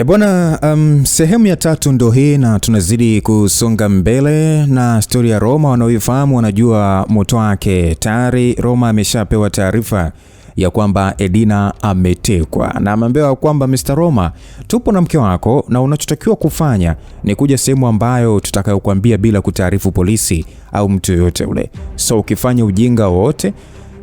Bwana, sehemu ya 3 ndo hii na tunazidi kusonga mbele na story ya Roma. Wanaoifahamu wanajua moto wake. Tayari Roma ameshapewa taarifa ya kwamba Edina ametekwa na ameambiwa kwamba Mr. Roma, tupo na mke wako na unachotakiwa kufanya ni kuja sehemu ambayo tutakayokuambia bila kutaarifu polisi au mtu yoyote ule. So ukifanya ujinga wote,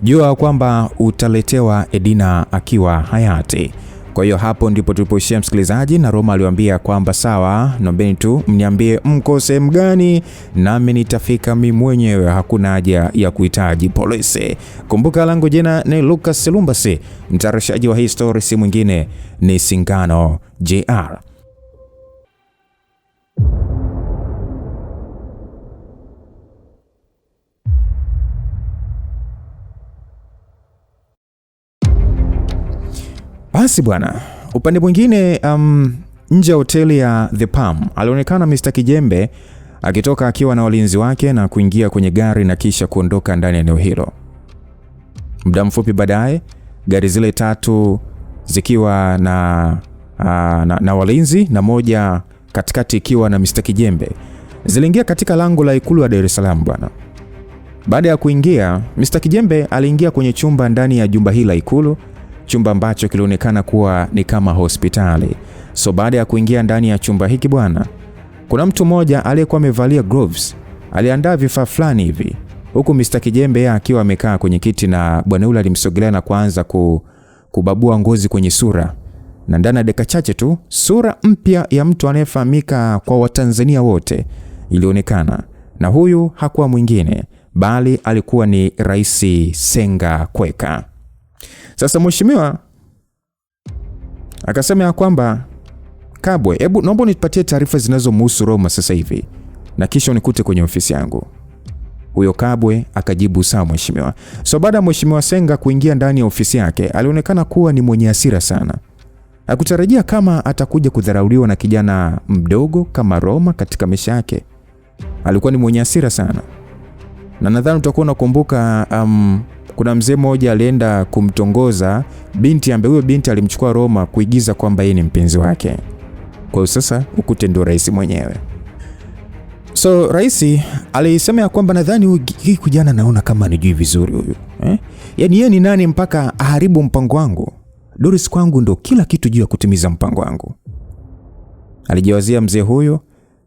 jua kwamba utaletewa Edina akiwa hayati. Kwa hiyo hapo ndipo tulipoishia msikilizaji, na Roma aliwaambia kwamba sawa, naombeni tu mniambie mko sehemu gani nami nitafika mimi mwenyewe, hakuna haja ya kuhitaji polisi. Kumbuka langu jina ni Lucas Lumbasi, mtayarishaji wa hii story si mwingine ni Singano JR. Basi bwana, upande mwingine nje ya hoteli ya The Palm alionekana Mr. Kijembe akitoka akiwa na walinzi wake na kuingia kwenye gari na kisha kuondoka ndani ya eneo hilo. Muda mfupi baadaye, gari zile 3 zikiwa na walinzi na moja katikati ikiwa na Mr. Kijembe ziliingia katika lango la ikulu ya Dar es Salaam bwana. Baada ya kuingia, Mr. Kijembe aliingia kwenye chumba ndani ya jumba hili la ikulu, chumba ambacho kilionekana kuwa ni kama hospitali. So baada ya kuingia ndani ya chumba hiki bwana, kuna mtu mmoja aliyekuwa amevalia gloves, aliandaa vifaa fulani hivi, huku Mr. Kijembe akiwa amekaa kwenye kiti na bwana yule alimsogelea na kuanza kubabua ngozi kwenye sura. Na ndani ya dakika chache tu, sura mpya ya mtu anayefahamika kwa Watanzania wote ilionekana. Na huyu hakuwa mwingine bali alikuwa ni Rais Senga Kweka. Sasa mheshimiwa akasema ya kwamba Kabwe, hebu naomba nipatie taarifa zinazomhusu Roma sasa hivi na kisha unikute kwenye ofisi yangu. Huyo Kabwe akajibu sawa mheshimiwa. So baada ya mheshimiwa Senga kuingia ndani ya ofisi yake, alionekana kuwa ni mwenye hasira sana. Hakutarajia kama atakuja kudharauliwa na kijana mdogo kama Roma katika maisha yake. Alikuwa ni mwenye hasira sana. Na nadhani utakuwa unakumbuka kuna mzee mmoja alienda kumtongoza binti ambaye huyo binti alimchukua Roma kuigiza kwamba yeye ni mpenzi wake. Kwa hiyo sasa ukute ndio rais mwenyewe. So rais alisema ya kwamba nadhani huyu kijana naona kama anijui vizuri huyu. Yaani yeye ni nani mpaka aharibu mpango wangu? Doris kwangu ndo kila kitu juu ya kutimiza mpango wangu. Alijawazia mzee huyo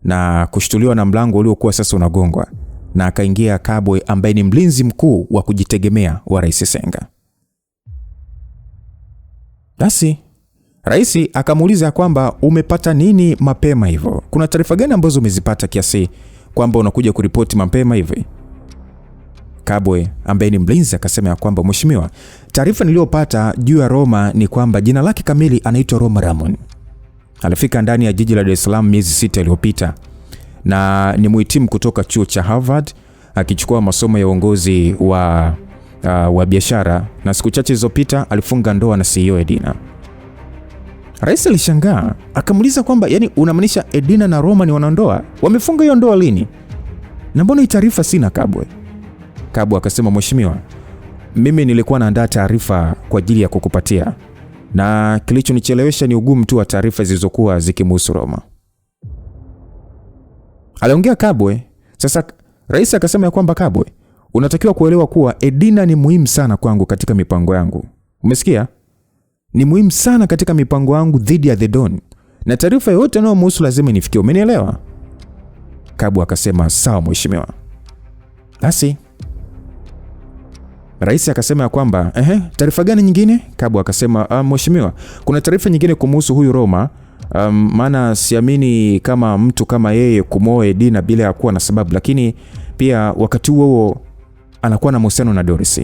na kushtuliwa na mlango uliokuwa sasa unagongwa. Na akaingia Kabwe ambaye ni mlinzi mkuu wa kujitegemea wa Rais Senga. Basi rais akamuuliza kwamba umepata nini mapema hivyo? Kuna taarifa gani ambazo umezipata kiasi kwamba unakuja kuripoti mapema hivi? Kabwe ambaye ni mlinzi akasema ya kwamba mheshimiwa, taarifa niliyopata juu ya Roma ni kwamba jina lake kamili anaitwa Roma Ramon. Alifika ndani ya jiji la Dar es Salaam miezi 6 iliyopita. Na ni mhitimu kutoka chuo cha Harvard akichukua masomo ya uongozi wa biashara, na siku chache zilizopita alifunga ndoa na CEO Edina. Rais alishangaa, akamuuliza kwamba yani unamaanisha Edina na Roma ni wanandoa? Wamefunga hiyo ndoa lini? Na mbona hii taarifa sina Kabwe? Kabwe akasema mheshimiwa, mimi nilikuwa naandaa taarifa kwa ajili ya kukupatia, na kilichonichelewesha ni ugumu tu wa taarifa zilizokuwa zikimhusu Roma. Aliongea Kabwe. Sasa rais akasema ya kwamba Kabwe, unatakiwa kuelewa kuwa Edina ni muhimu sana kwangu katika mipango yangu. Umesikia? Ni muhimu sana katika mipango yangu dhidi ya The Don. Na taarifa yote inayomhusu lazima nifikie. Umenielewa? Kabwe akasema sawa mheshimiwa. Basi rais akasema ya kwamba taarifa gani nyingine? Kabwe akasema mheshimiwa, kuna taarifa nyingine kumhusu huyu Roma. Maana siamini kama mtu kama yeye kumoa Edina bila ya kuwa na sababu, lakini pia wakati huo anakuwa na mahusiano na Doris.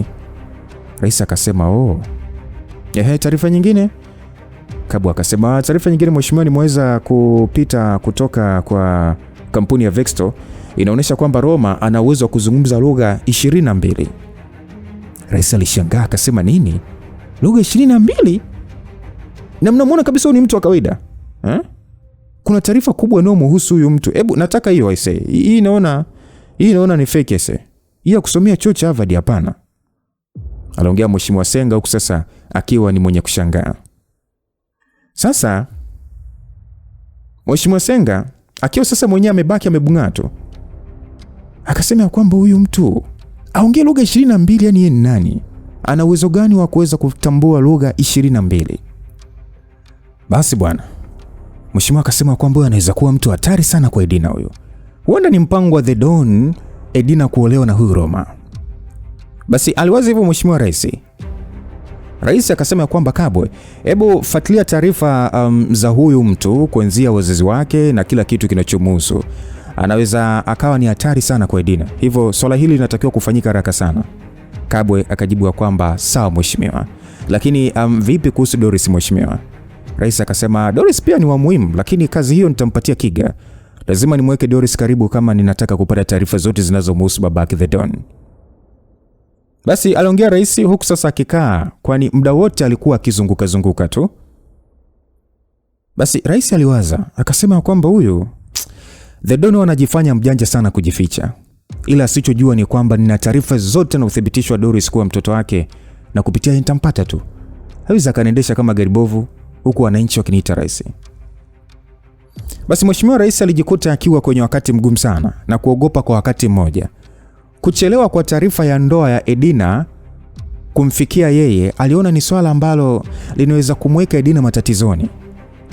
Rais akasema taarifa nyingine? Kabwe akasema taarifa nyingine mheshimiwa, nimeweza kupita kutoka kwa kampuni ya Vexto, inaonyesha kwamba Roma ana uwezo wa kuzungumza lugha 22. Rais alishangaa akasema nini? Lugha 22? Na mnamuona kabisa ni mtu wa kawaida. Kuna taarifa kubwa inayomhusu huyu mtu. Hebu nataka hiyo aisee. Hii naona ni fake aisee. Hii ya kusomea chuo cha Harvard hapana. Aliongea mheshimiwa Senga huku sasa akiwa ni mwenye kushangaa. Sasa Mheshimiwa Senga akiwa sasa mwenyewe amebaki amebung'aa tu, akasema kwamba huyu mtu aongee lugha 22, yani yeye ni nani? Ana uwezo gani wa kuweza kutambua lugha 22? Basi bwana, mheshimiwa akasema kwamba anaweza kuwa mtu hatari sana kwa Edina huyo. Huenda ni mpango wa The Don Edina kuolewa na huyu Roma. Basi aliwaza hivyo mheshimiwa rais. Rais akasema kwamba Kabwe, hebu fuatilia taarifa za huyu mtu kuanzia wazazi wake na kila kitu kinachomhusu. Anaweza akawa ni hatari sana kwa Edina. Hivyo swala hili linatakiwa kufanyika haraka sana. Kabwe akajibu kwamba sawa mheshimiwa. Lakini vipi kuhusu Doris mheshimiwa? Rais akasema Doris pia ni wa muhimu, lakini kazi hiyo nitampatia Kiga. Lazima nimweke Doris karibu kama ninataka kupata taarifa zote zinazomhusu babake The Don. Basi aliongea rais huku sasa akikaa, kwani muda wote alikuwa akizunguka tu. Basi rais aliwaza, akasema kwamba huyu The Don anajifanya mjanja sana kujificha. Ila asichojua ni kwamba nina taarifa zote na uthibitisho wa Doris kuwa mtoto wake, na kupitia nitampata tu. Hawezi kaniendesha kama gari bovu huku wananchi wakiniita rais. Basi mheshimiwa rais alijikuta akiwa kwenye wakati mgumu sana na kuogopa kwa wakati mmoja. Kuchelewa kwa taarifa ya ndoa ya Edina kumfikia yeye, aliona ni swala ambalo linaweza kumweka Edina matatizoni.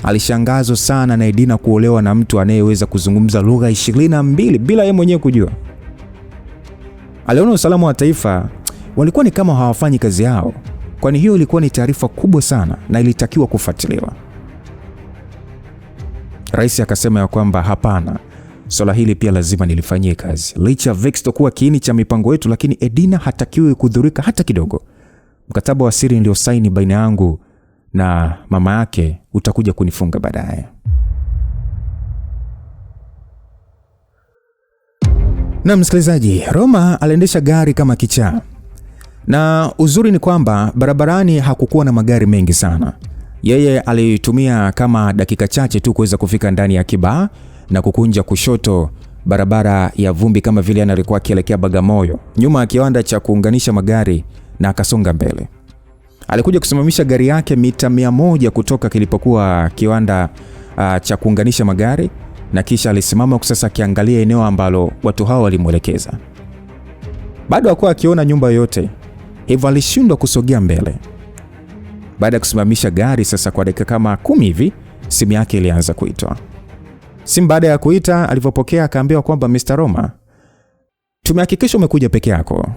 Alishangazwa sana na Edina kuolewa na mtu anayeweza kuzungumza lugha 22 bila yeye mwenyewe kujua. Aliona usalama wa taifa walikuwa ni kama hawafanyi kazi yao, kwani hiyo ilikuwa ni taarifa kubwa sana na ilitakiwa kufuatiliwa. Rais akasema ya kwamba hapana, swala hili pia lazima nilifanyie kazi. Licha Vexto kuwa kiini cha mipango yetu, lakini Edina hatakiwi kudhurika hata kidogo. Mkataba wa siri ndio saini baina yangu na mama yake utakuja kunifunga baadaye. Na msikilizaji, Roma aliendesha gari kama kichaa. Na uzuri ni kwamba barabarani hakukuwa na magari mengi sana. Yeye alitumia kama dakika chache tu kuweza kufika ndani ya kibaa na kukunja kushoto barabara ya vumbi kama vile alikuwa akielekea Bagamoyo, nyuma ya kiwanda cha kuunganisha magari, na akasonga mbele. Alikuja kusimamisha gari yake mita 100 kutoka kilipokuwa kiwanda cha kuunganisha magari, na kisha alisimama sasa akiangalia eneo ambalo watu hao walimuelekeza. Bado hakuwa akiona nyumba yote, hivyo alishindwa kusogea mbele. Baada ya kusimamisha gari sasa kwa dakika kama 10 hivi, simu yake ilianza kuitwa. Simu baada ya kuita, alipopokea akaambiwa kwamba Mr. Roma, tumehakikisha umekuja peke yako.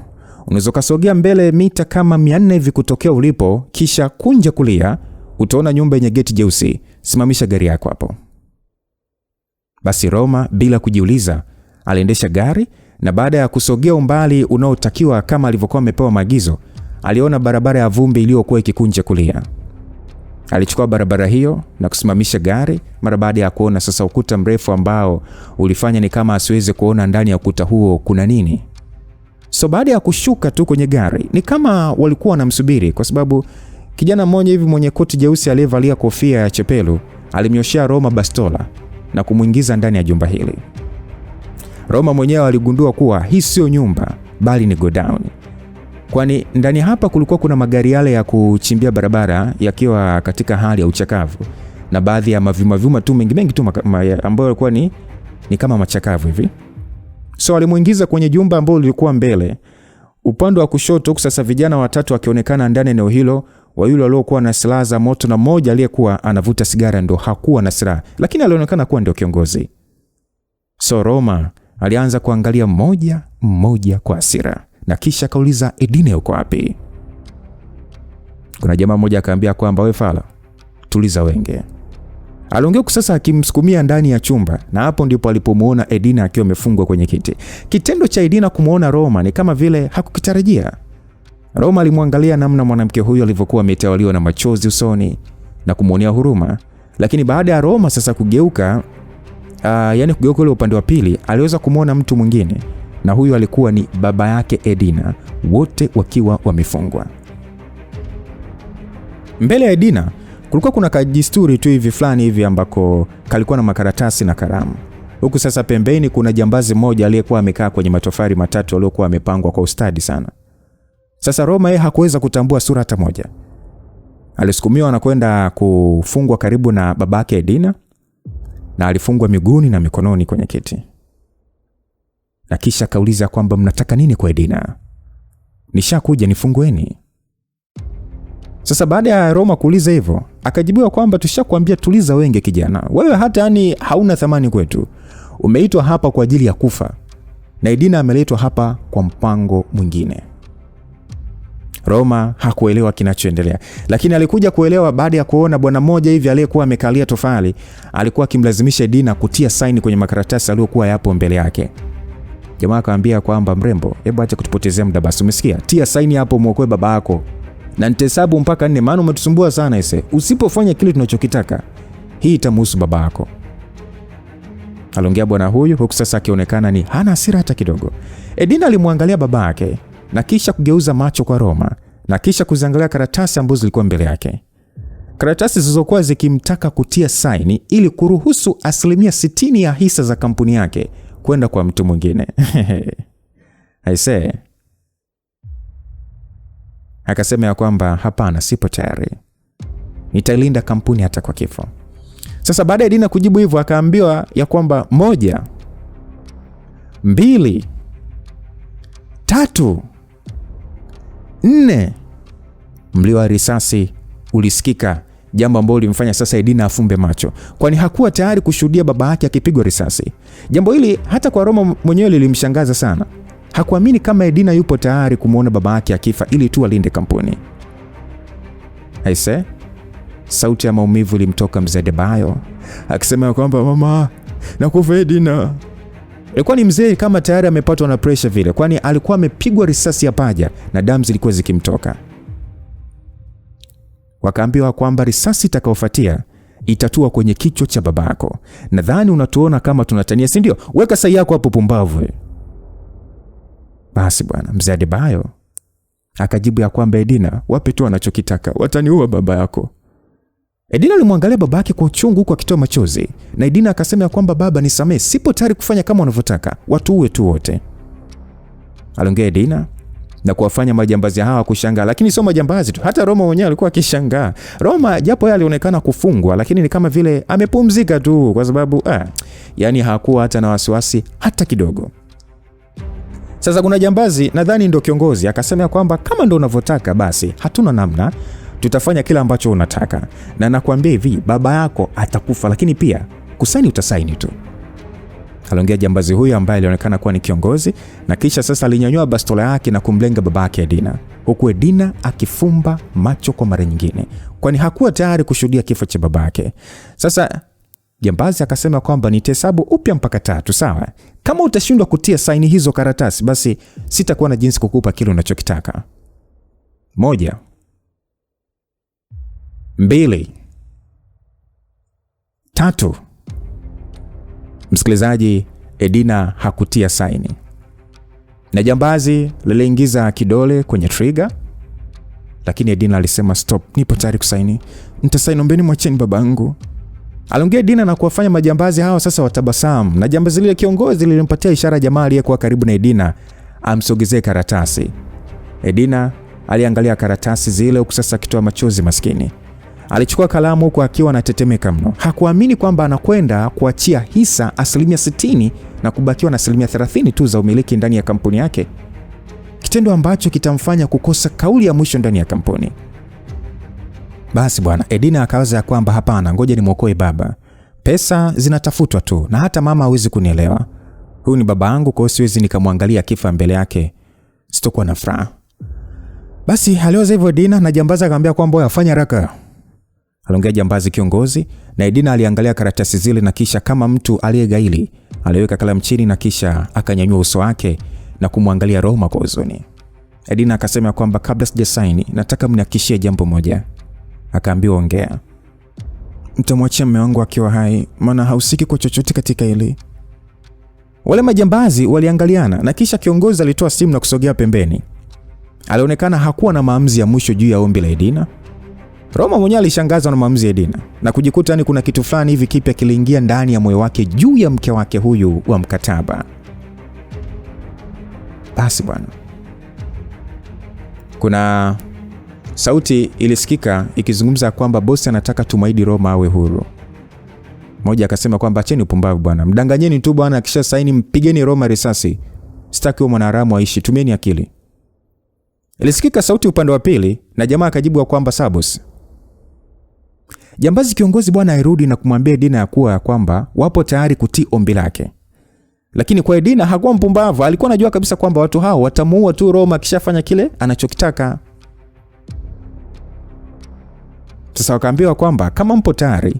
Unaweza kusogea mbele mita kama 400 hivi kutokea ulipo, kisha kunja kulia, utaona nyumba yenye geti jeusi. Simamisha gari yako hapo. Basi Roma bila kujiuliza aliendesha gari, na baada ya kusogea umbali unaotakiwa kama alivyokuwa amepewa maagizo, aliona barabara ya vumbi iliyokuwa ikikunja kulia. Alichukua barabara hiyo na kusimamisha gari mara baada ya kuona sasa ukuta mrefu ambao ulifanya ni kama asiweze kuona ndani ya ukuta huo kuna nini. So baada ya kushuka tu kwenye gari, ni kama walikuwa wanamsubiri, kwa sababu kijana mmoja hivi mwenye koti jeusi aliyevalia kofia ya chepelu alimnyoshia Roma bastola na kumuingiza ndani ya jumba hili. Roma mwenyewe aligundua kuwa hii sio nyumba bali ni godown, kwani ndani hapa kulikuwa kuna magari yale ya kuchimbia barabara yakiwa katika hali ya uchakavu, na baadhi ya mavyuma tu mengi tu ambayo yalikuwa ni kama machakavu hivi. So alimuingiza kwenye jumba ambalo lilikuwa mbele. Upande wa kushoto sasa vijana watatu wakionekana ndani eneo hilo, wa yule waliokuwa na silaha za moto na mmoja aliyekuwa anavuta sigara ndo hakuwa na silaha, lakini alionekana kuwa ndio kiongozi. So Roma alianza kuangalia mmoja kwa hasira, na kisha kauliza Edina yuko wapi? Kuna jamaa mmoja akaambia kwamba wewe fala, tuliza wenge. Aliongea sasa akimsukumia ndani ya chumba, na hapo ndipo alipomuona Edina akiwa amefungwa kwenye kiti. Kitendo cha Edina kumuona Roma ni kama vile hakukitarajia. Roma alimwangalia namna mwanamke huyo alivyokuwa ametawaliwa na machozi usoni na kumuonea huruma, lakini baada ya Roma sasa kugeuka kugeuka ule upande wa pili, aliweza kumuona mtu mwingine, na huyo alikuwa ni baba yake Edina, wote wakiwa wamefungwa. Mbele ya Edina kulikuwa kuna kajisturi tu hivi fulani hivi ambako kalikuwa na makaratasi na kalamu. Huku sasa pembeni kuna jambazi mmoja aliyekuwa amekaa kwenye matofali matatu aliyokuwa amepangwa kwa ustadi sana. Sasa Roma yeye hakuweza kutambua sura hata moja. Alisukumiwa na kwenda kufungwa karibu na babake Edina, na alifungwa miguuni na mikononi kwenye kiti. Na kisha kauliza kwamba mnataka nini kwa Edina? Nishakuja, nifungueni. Sasa baada ya Roma kuuliza hivyo, akajibiwa kwamba tushakwambia tuliza wenge kijana. Wewe hata yani hauna thamani kwetu. Umeitwa hapa kwa ajili ya kufa. Na Edina ameletwa hapa kwa mpango mwingine. Roma hakuelewa kinachoendelea, lakini alikuja kuelewa baada ya kuona bwana mmoja hivi aliyekuwa amekalia tofali alikuwa akimlazimisha Edina kutia saini kwenye makaratasi aliyokuwa yapo mbele yake. Jamaa akamwambia kwamba mrembo, hebu acha kutupotezea muda basi, umesikia? Tia saini hapo muokoe baba yako. Na nitahesabu mpaka 4 maana umetusumbua sana ise. Usipofanya kile tunachokitaka, hii itamhusu baba yako. Aliongea bwana huyu huku sasa akionekana ni hana hasira hata kidogo. Edina alimwangalia baba yake na kisha kugeuza macho kwa Roma na kisha kuziangalia karatasi ambazo zilikuwa mbele yake. Karatasi zilizokuwa zikimtaka kutia saini ili kuruhusu 60% ya hisa za kampuni yake kwenda kwa mtu mwingine. Aise. Akasema ya kwamba hapana, sipo tayari. Nitailinda kampuni hata kwa kifo. Sasa baada ya Edina kujibu hivyo akaambiwa ya kwamba 1, 2, 3, 4. Mlio wa risasi ulisikika, jambo ambalo limfanya sasa Edina afumbe macho, kwani hakuwa tayari kushuhudia baba yake akipigwa risasi. Jambo hili hata kwa Roma mwenyewe lilimshangaza sana. Hakuamini kama Edina yupo tayari kumuona baba yake akifa ili tu alinde kampuni. Aise, sauti ya maumivu ilimtoka mzee Adebayo akisema kwamba mama, nakufa Edina. Ilikuwa ni mzee kama tayari amepatwa na pressure vile, kwani alikuwa amepigwa risasi ya paja na damu zilikuwa zikimtoka. Wakaambiwa kwamba risasi itakayofuatia itatua kwenye kichwa cha babako. Nadhani unatuona kama tunatania, si ndio? Weka sahi yako hapo pumbavu. Basi bwana, mzee Adebayo akajibu ya kwamba Edina, wape tu anachokitaka, wataniua baba yako. Edina alimwangalia babake kwa uchungu huko akitoa machozi, na Edina akasema ya kwamba baba, nisamee, sipo tayari kufanya kama unavyotaka, watu uwe tu wote. Aliongea Edina na kuwafanya majambazi hawa kushangaa, lakini sio majambazi tu, hata Roma mwenyewe alikuwa akishangaa. Roma japo yeye alionekana kufungwa, lakini ni kama vile amepumzika tu kwa sababu yani hakuwa hata na wasiwasi hata kidogo. Sasa kuna jambazi, nadhani ndio kiongozi, akasema kwamba kama ndio unavyotaka basi hatuna namna, tutafanya kila ambacho unataka. Na nakwambia hivi, baba yako atakufa, lakini pia kusaini utasaini tu. Aliongea jambazi huyu ambaye alionekana kuwa ni kiongozi, na kisha sasa alinyanyua bastola yake na kumlenga babake Edina, huku Edina akifumba macho kwa mara nyingine, kwani hakuwa tayari kushuhudia kifo cha babake. Sasa jambazi akasema kwamba nitahesabu upya mpaka 3, sawa? Kama utashindwa kutia saini hizo karatasi, basi sitakuwa na jinsi kukupa kile unachokitaka. 1, 2, 3. Msikilizaji, Edina hakutia saini. Na jambazi liliingiza kidole kwenye trigger, lakini Edina alisema stop, nipo tayari kusaini. Nitasaini, ombeni mwacheni babangu. Aliongea Edina na kuwafanya majambazi hao sasa watabasamu, na jambazi lile kiongozi lilimpatia ishara jamaa aliyekuwa karibu na Edina amsogezee karatasi. Edina aliangalia karatasi zile huku sasa akitoa machozi maskini. Alichukua kalamu huku akiwa anatetemeka mno. Hakuamini kwamba anakwenda kuachia hisa 60% na kubakiwa na 30% tu za umiliki ndani ya kampuni yake, kitendo ambacho kitamfanya kukosa kauli ya mwisho ndani ya kampuni. Basi bwana, Edina akawaza kwamba hapana, ngoja nimuokoe baba. Pesa zinatafutwa tu na hata mama hawezi kunielewa. Huyu ni baba yangu, kwa hiyo siwezi nikamwangalia kifa mbele yake, sitakuwa na furaha. Basi aliwaza hivyo Edina, na jambazi akamwambia kwamba afanye haraka. Aliongea jambazi kiongozi, na Edina aliangalia karatasi zile na kisha kama mtu aliyegaili aliweka kalamu chini na kisha akanyanyua uso wake na kumwangalia Roma kwa huzuni. Edina akasema kwamba kabla sijasaini nataka mnihakikishie jambo moja. Akaambiwa ongea. Mtamwachia mume wangu akiwa hai, maana hausiki kwa chochote katika hili. Wale majambazi waliangaliana na kisha kiongozi alitoa simu na kusogea pembeni. Alionekana hakuwa na maamuzi ya mwisho juu ya ombi la Edina. Roma mwenyewe alishangazwa na maamuzi ya Edina na kujikuta ni kuna kitu fulani hivi kipya kiliingia ndani ya moyo wake juu ya mke wake huyu wa mkataba. Basi bwana, kuna sauti ilisikika ikizungumza kwamba bosi anataka tumwahidi Roma awe huru. Mmoja akasema kwamba acheni upumbavu bwana. Mdanganyeni tu bwana, kisha saini mpigeni Roma risasi. Sitaki huyo mwanaharamu aishi, tumieni akili. Ilisikika sauti upande wa pili na jamaa akajibu kwamba Sabos. Jambazi kiongozi bwana airudi na kumwambia Edina ya kuwa kwamba wapo tayari kutii ombi lake. Lakini kwa Edina hakuwa mpumbavu, alikuwa anajua kabisa kwamba watu hao watamuua tu Roma kishafanya kile anachokitaka. Sasa wakaambiwa kwamba kama mpo tayari,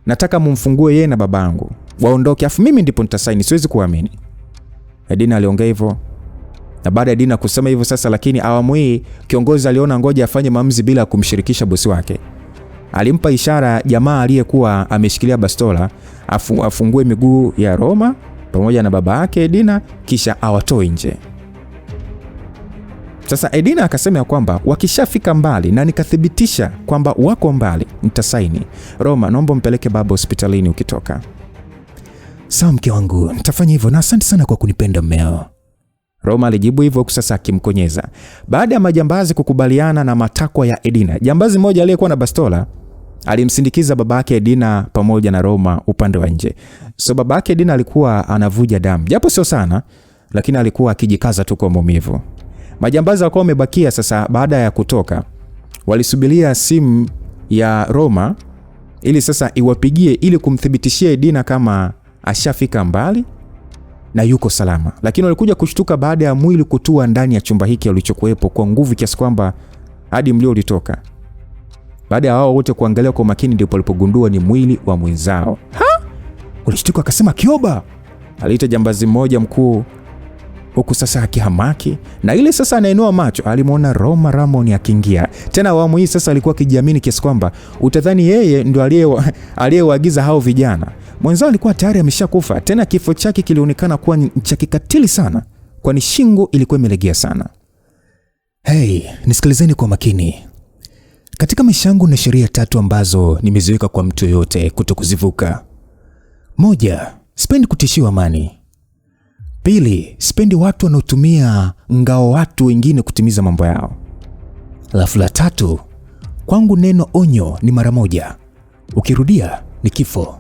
nataka mumfungue yeye na babangu. Waondoke afu mimi ndipo nitasaini, siwezi kuamini. Edina aliongea hivyo. Na baada ya Edina kusema hivyo sasa, lakini awamu hii kiongozi aliona ngoja afanye maamuzi bila kumshirikisha bosi wake. Alimpa ishara jamaa aliyekuwa ameshikilia bastola afungue miguu ya Roma pamoja na baba yake Edina kisha awatoe nje. Sasa Edina akasema kwamba wakishafika mbali na nikathibitisha kwamba wako mbali nitasaini. Roma, naomba mpeleke baba hospitalini ukitoka. Sawa mke wangu, nitafanya hivyo na asante sana kwa kunipenda mmeo. Roma alijibu hivyo sasa akimkonyeza. Baada ya majambazi kukubaliana na matakwa ya Edina, jambazi mmoja aliyekuwa na bastola alimsindikiza babake Edina pamoja na Roma upande wa nje. So babake Edina alikuwa anavuja damu, japo sio sana, lakini alikuwa akijikaza tu kwa maumivu. Majambazi walikuwa wamebakia sasa baada ya kutoka. Walisubiria simu ya Roma ili sasa iwapigie ili kumthibitishia Edina kama ashafika mbali na yuko salama. Lakini walikuja kushtuka baada ya mwili kutua ndani ya chumba hiki alichokuepo kwa nguvu kiasi kwamba hadi mlio ulitoka. Baada ya wao wote kuangalia kwa makini ndipo walipogundua ni mwili wa mwenzao. Walishtuka akasema Kioba. Aliita jambazi mmoja mkuu huku sasa akihamaki, na ile sasa anainua macho alimuona Roma Ramon akiingia. Tena awamu hii sasa alikuwa akijiamini kiasi kwamba utadhani yeye ndo aliyewaagiza hao vijana. Mwenzao alikuwa tayari ameshakufa, tena kifo chake kilionekana kuwa cha kikatili sana, kwani shingo ilikuwa imelegea sana. Hey, nisikilizeni kwa makini. Katika maisha yangu na sheria 3 ambazo nimeziweka kwa mtu yote kutokuzivuka. 1, sipendi kutishiwa amani. 2, sipendi watu wanaotumia ngao watu wengine kutimiza mambo yao. Alafu la 3, kwangu neno onyo ni mara moja. Ukirudia ni kifo.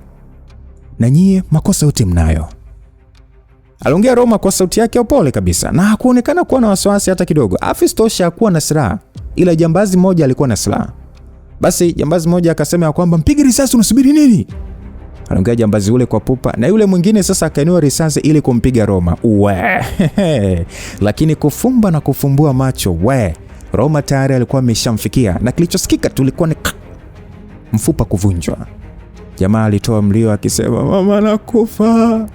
Na nyie makosa yote mnayo. Aliongea Roma kwa sauti yake upole kabisa na hakuonekana kuwa na wasiwasi hata kidogo. Afistosha hakuwa na silaha, ila jambazi mmoja alikuwa na silaha. Basi jambazi mmoja akasema kwamba mpige risasi, unasubiri nini? Aliongea jambazi ule kwa pupa, na yule mwingine sasa akainua risasi ili kumpiga Roma. Lakini kufumba na kufumbua macho, Roma tayari alikuwa ameshamfikia, na kilichosikika tulikuwa ni mfupa kuvunjwa. Jamaa alitoa mlio akisema mama nakufa.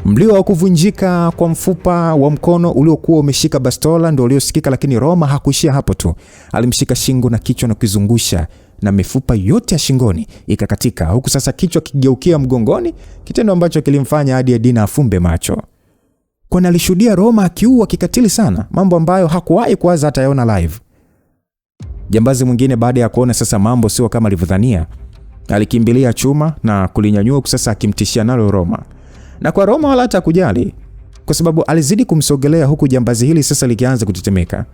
Mlio wa kuvunjika kwa mfupa wa mkono uliokuwa umeshika bastola ndio uliosikika, lakini Roma hakuishia hapo tu. Alimshika shingo na kichwa na kuzungusha, na mifupa yote ya shingoni ikakatika, huku sasa kichwa kigeukia mgongoni, kitendo ambacho kilimfanya hadi Edina afumbe macho. Kwani alishuhudia Roma akiua kikatili sana, mambo ambayo hakuwahi kuwaza hata yaona live. Jambazi mwingine baada ya kuona sasa mambo sio kama alivyodhania, alikimbilia chuma na kulinyanyua sasa akimtishia nalo Roma. Na kwa Roma wala hata kujali, kwa sababu alizidi kumsogelea huku jambazi hili sasa likianza kutetemeka.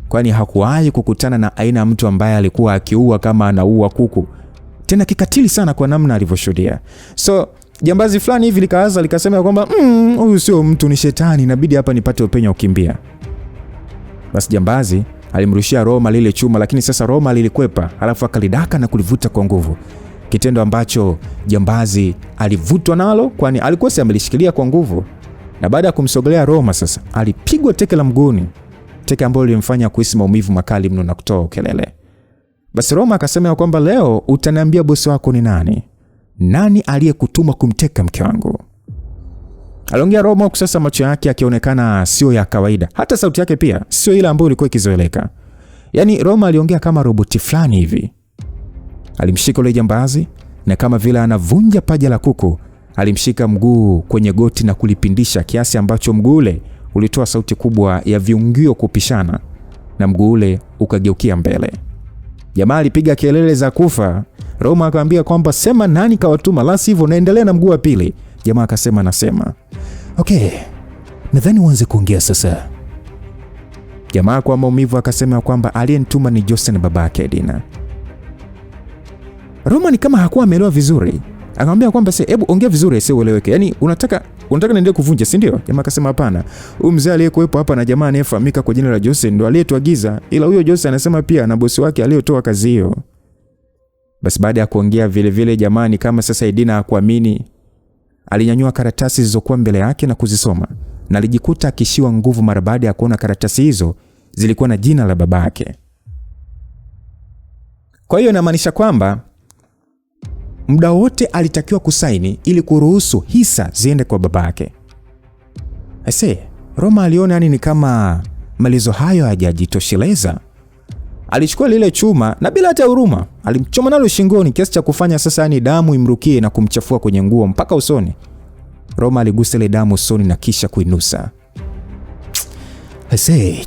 Kwani hakuwahi kukutana na aina ya mtu ambaye alikuwa akiua kama anaua kuku, tena kikatili sana kwa namna alivyoshuhudia. So jambazi fulani hivi likaanza likasema kwamba huyu sio mtu, ni shetani, inabidi hapa nipate upenyo ukimbia. Basi jambazi alimrushia Roma lile chuma, lakini sasa Roma lilikwepa, alafu akalidaka na kulivuta kwa nguvu. Kitendo ambacho jambazi alivutwa nalo, kwani alikuwa amelishikilia kwa nguvu. Na baada ya kumsogelea Roma sasa alipigwa teke la mguuni, teke ambalo lilimfanya kuhisi maumivu makali mno na kutoa kelele. Basi Roma akasema kwamba leo utaniambia bosi wako ni nani? Nani aliyekutuma kumteka mke wangu? Aliongea Roma huku sasa macho yake akionekana sio ya kawaida. Hata sauti yake pia sio ile ambayo ilikuwa ikizoeleka. Yaani Roma aliongea kama roboti fulani hivi. Alimshika yule jambazi na kama vile anavunja paja la kuku, alimshika mguu kwenye goti na kulipindisha kiasi ambacho mguu ule ulitoa sauti kubwa ya viungio kupishana na mguu ule ukageukia mbele. Jamaa alipiga kelele za kufa. Roma akamwambia kwamba sema nani kawatuma, la sivyo naendelea na mguu wa pili. Jamaa akasema nasema. Okay, nadhani uanze kuongea sasa. Jamaa kwa maumivu akasema kwamba aliyenituma ni Jose na babake Edina. Roma ni kama hakuwa ameelewa vizuri. Akamwambia kwamba sasa hebu ongea vizuri sio ueleweke. Yaani unataka niendelee kuvunja, si ndio? Jamaa akasema hapana. Huyu mzee aliyekuepo hapa na jamaa anayefahamika kwa jina la Jose ndo aliyetuagiza, ila huyo Jose anasema pia na bosi wake aliyotoa kazi hiyo. Basi baada ya kuongea vile vile jamani kama sasa Edina hakuamini, alinyanyua karatasi zilizokuwa mbele yake na kuzisoma, na alijikuta akishiwa nguvu mara baada ya kuona karatasi hizo zilikuwa na jina la babake. Kwa hiyo inamaanisha kwamba muda wote alitakiwa kusaini ili kuruhusu hisa ziende kwa babake. Roma aliona yani ni kama malizo hayo hajajitosheleza. Alichukua lile chuma na bila hata huruma alimchoma nalo shingoni kiasi cha kufanya sasa ni damu imrukie na kumchafua kwenye nguo mpaka usoni. Roma aligusa ile damu usoni na kisha kuinusa.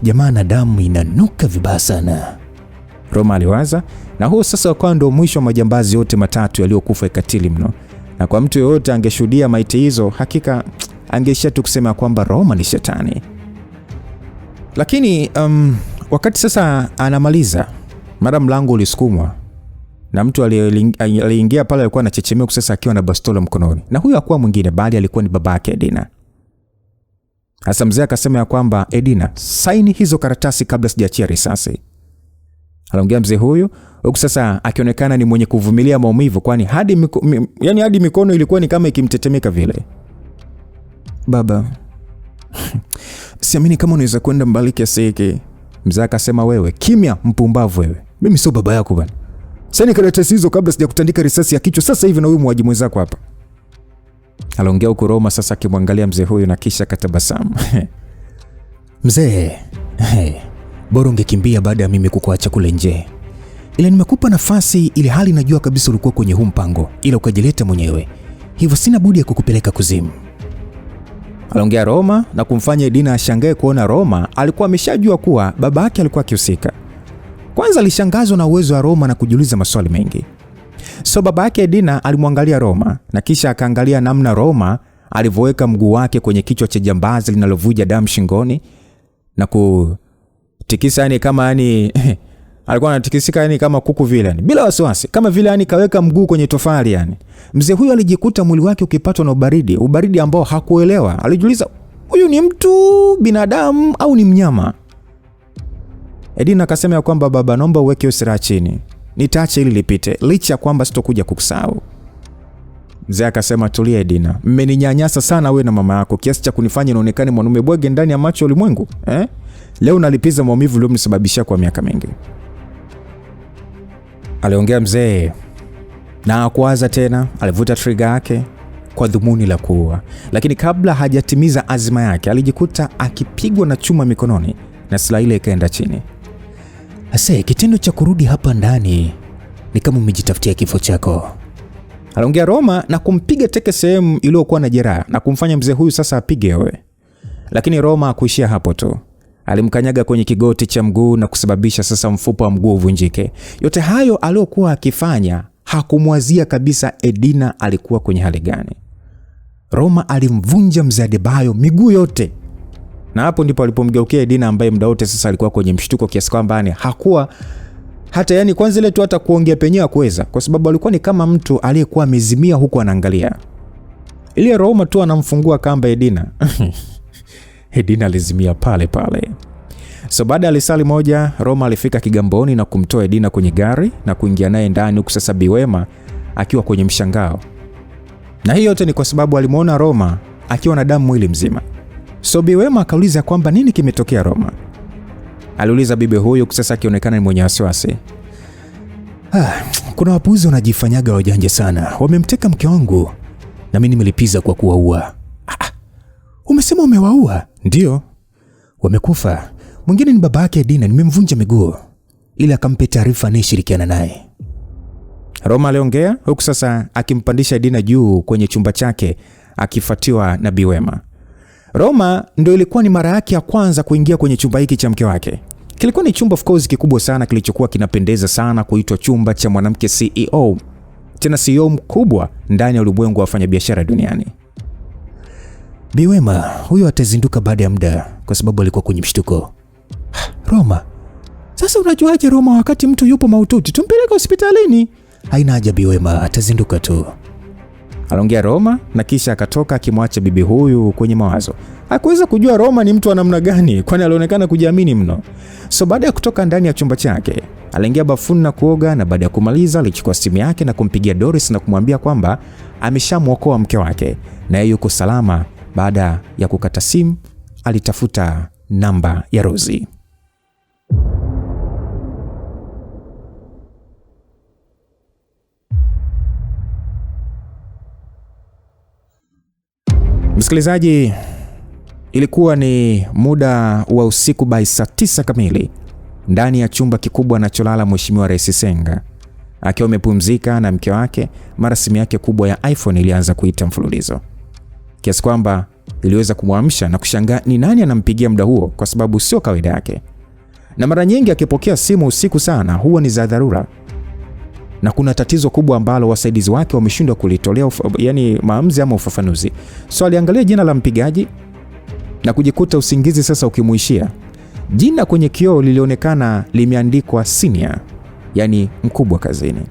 Jamaa na damu inanuka vibaya sana, Roma aliwaza, na huo sasa ukawa ndio mwisho wa majambazi yote matatu yaliokufa ikatili mno. Na kwa mtu yeyote angeshuhudia maiti hizo, hakika angeishia tu kusema kwamba Roma ni shetani. Lakini wakati sasa anamaliza, mara mlango ulisukumwa na mtu aliingia pale alikuwa anachechemea sasa akiwa na bastola mkononi. Na huyo hakuwa mwingine bali alikuwa ni babake Edina. Hasa mzee akasema ya kwamba Edina, saini hizo karatasi kabla sijaachia risasi. Aliongea mzee huyu huku sasa akionekana ni mwenye kuvumilia maumivu, kwani hadi mikono ilikuwa ni kama ikimtetemeka vile. Baba, siamini kama unaweza kwenda mbali kiasi hiki. Mzee akasema, wewe kimya mpumbavu wewe. Mimi sio baba yako bwana. Saini karatasi hizo kabla sijakutandika risasi ya kichwa sasa hivi na huyu mwaji mwenzako hapa. Aliongea huko Roma sasa akimwangalia mzee huyu na kisha katabasamu. Mzee, bora ungekimbia baada ya mimi kukuacha kule nje. Ila nimekupa nafasi ili hali najua kabisa ulikuwa kwenye huu mpango, ila ukajileta mwenyewe. Hivyo sina budi ya kukupeleka kuzimu. Aliongea Roma na kumfanya Edina ashangae kuona Roma alikuwa ameshajua kuwa baba yake alikuwa akihusika. Kwanza alishangazwa na uwezo wa Roma na kujiuliza maswali mengi. So baba yake Edina alimwangalia Roma na kisha akaangalia namna Roma alivyoweka mguu wake kwenye kichwa cha jambazi linalovuja damu shingoni na kutikisa yani kama yani alikuwa anatikisika yani kama kuku vile yani bila wasiwasi, kama vile yani kaweka mguu kwenye tofali yani. Mzee huyu alijikuta mwili wake ukipatwa na ubaridi ambao hakuelewa. Alijiuliza, huyu ni mtu binadamu au ni mnyama? Edina akasema ya kwamba baba, naomba uweke usira chini. Nitaacha ili lipite, licha kwamba sitokuja kukusahau. Mzee akasema, tulia Edina. Mmeninyanyasa sana wewe na mama yako kiasi cha kunifanya naonekane mwanaume bwege ndani ya macho ulimwengu. Leo nalipiza maumivu ulionisababishia kwa miaka mingi. Aliongea mzee na hakuwaza tena. Alivuta trigger yake kwa dhumuni la kuua, lakini kabla hajatimiza azma yake alijikuta akipigwa na chuma mikononi na silaha ile ikaenda chini. Kitendo cha kurudi hapa ndani ni kama umejitafutia kifo chako. Aliongea Roma na kumpiga teke sehemu iliyokuwa na jeraha na kumfanya mzee huyu sasa apige yowe. Lakini Roma hakuishia hapo tu. Alimkanyaga kwenye kigoti cha mguu na kusababisha sasa mfupa wa mguu uvunjike. Yote hayo aliyokuwa akifanya hakumwazia kabisa Edina alikuwa kwenye hali gani. Roma alimvunja mzee Adebayo miguu yote. Na hapo ndipo alipomgeukia Edina ambaye muda wote sasa alikuwa kwenye mshtuko kiasi kwamba hakuwa hata yani kwanza ile tu hata kuongea penyewe hakuweza, kwa sababu alikuwa ni kama mtu aliyekuwa amezimia huku anaangalia. Ile Roma tu anamfungua kamba Edina. Edina alizimia pale pale. So baada ya lisali moja, Roma alifika Kigamboni na kumtoa Edina kwenye gari na kuingia naye ndani, huku sasa Biwema akiwa kwenye mshangao. Na hiyo yote ni kwa sababu alimuona Roma akiwa na damu mwili mzima. So Biwema akauliza kwamba nini kimetokea Roma. Aliuliza bibi huyo sasa akionekana ni mwenye wasiwasi. Kuna wapuuzi wanajifanyaga wajanja sana. Wamemteka mke wangu na mimi nimelipiza kwa kuwaua. Umesema umewaua? Ndio. Wamekufa. Mwingine ni baba yake Edina, nimemvunja miguu ili akampe taarifa anayeshirikiana naye. Roma aliongea huku sasa akimpandisha Edina juu kwenye chumba chake akifuatiwa na Biwema. Roma ndio ilikuwa ni mara yake ya kwanza kuingia kwenye chumba hiki cha mke wake. Kilikuwa ni chumba of course kikubwa sana kilichokuwa kinapendeza sana, kuitwa chumba cha mwanamke CEO. Tena CEO mkubwa ndani ya ulimwengu wa wafanyabiashara duniani. Biwema huyo atazinduka baada ya muda kwa sababu alikuwa kwenye mshtuko. Roma, sasa unajuaje Roma wakati mtu yupo mahututi? Tumpeleke hospitalini. Haina haja Biwema, atazinduka tu. aliongea Roma, na kisha akatoka akimwacha bibi huyu kwenye mawazo. Hakuweza kujua Roma ni mtu wa namna gani, kwani alionekana kujiamini mno. So baada ya kutoka ndani ya chumba chake, aliingia bafuni na kuoga, na baada ya kumaliza alichukua simu yake na kumpigia Doris na kumwambia kwamba ameshamwokoa mke wake na yeye yuko salama. Baada ya kukata simu, alitafuta namba ya Rosie. Msikilizaji, ilikuwa ni muda wa usiku by saa 9 kamili ndani ya chumba kikubwa anacholala Mheshimiwa Rais Senga. Akiwa amepumzika na mke wake, mara simu yake kubwa ya iPhone ilianza kuita mfululizo, kiasi kwamba iliweza kumwamsha na kushangaa ni nani anampigia muda huo, kwa sababu sio kawaida yake. Na mara nyingi akipokea simu usiku sana huwa ni za dharura, na kuna tatizo kubwa ambalo wasaidizi wake wameshindwa kulitolea maamuzi ama ufafanuzi. So aliangalia jina la mpigaji na kujikuta usingizi sasa ukimuishia. Jina kwenye kioo lilionekana limeandikwa senior, yani mkubwa kazini.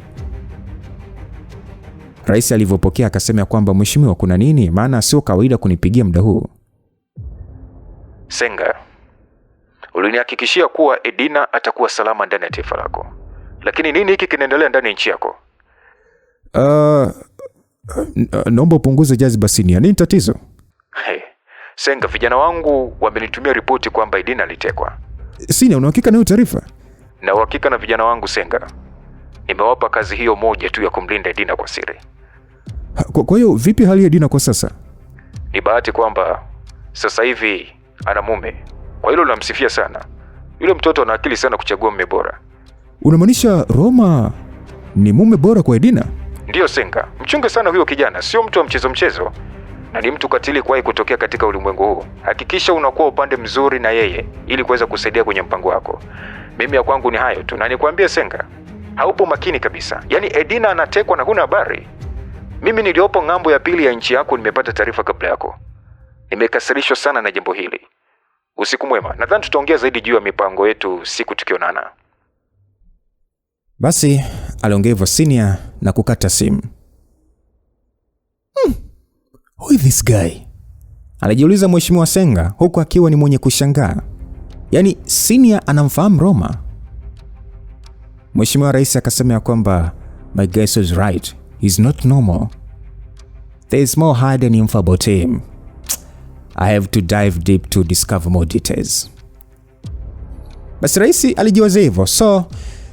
Rais alivyopokea akasema kwamba mheshimiwa, kuna nini? Maana sio kawaida kunipigia muda huu. Senga, ulinihakikishia kuwa Edina atakuwa salama ndani ya taifa lako. Lakini nini hiki kinaendelea ndani ya nchi yako? Naomba upunguze jaziba senior. Nini tatizo? Hey, Senga, vijana wangu wamenitumia ripoti kwamba Edina alitekwa. Senior, una uhakika na hiyo taarifa? Na uhakika na vijana wangu Senga. Nimewapa kazi hiyo moja tu ya kumlinda Edina kwa siri. Kwa hiyo vipi hali ya Edina kwa sasa? Ni bahati kwamba sasa hivi ana mume. Kwa hilo namsifia sana. Yule mtoto ana akili sana kuchagua mume bora. Unamaanisha Roma ni mume bora kwa Edina? Ndiyo Senga, mchunge sana huyo kijana, sio mtu wa mchezo, na ni mtu katili kuwahi kutokea katika ulimwengu huu. Hakikisha unakuwa upande mzuri na yeye ili kuweza kusaidia kwenye mpango wako. Mimi ya kwangu ni hayo tu, na nikwambie Senga, haupo makini kabisa. Yaani Edina anatekwa na huna habari. Mimi niliopo ng'ambo ya pili ya nchi yako nimepata taarifa kabla yako. Nimekasirishwa sana na jambo hili. Usiku mwema. Nadhani tutaongea zaidi juu ya mipango yetu siku tukionana. Basi aliongea hivyo senior na kukata simu. Who is this guy? Alijiuliza Mheshimiwa Senga huku akiwa ni mwenye kushangaa. Yaani senior anamfahamu Roma. Mheshimiwa Rais akasema kwamba my guess is right. He's not normal. There is more hidden info about him. I have to dive deep to discover more details. Basi Rais alijiwazia hivyo. So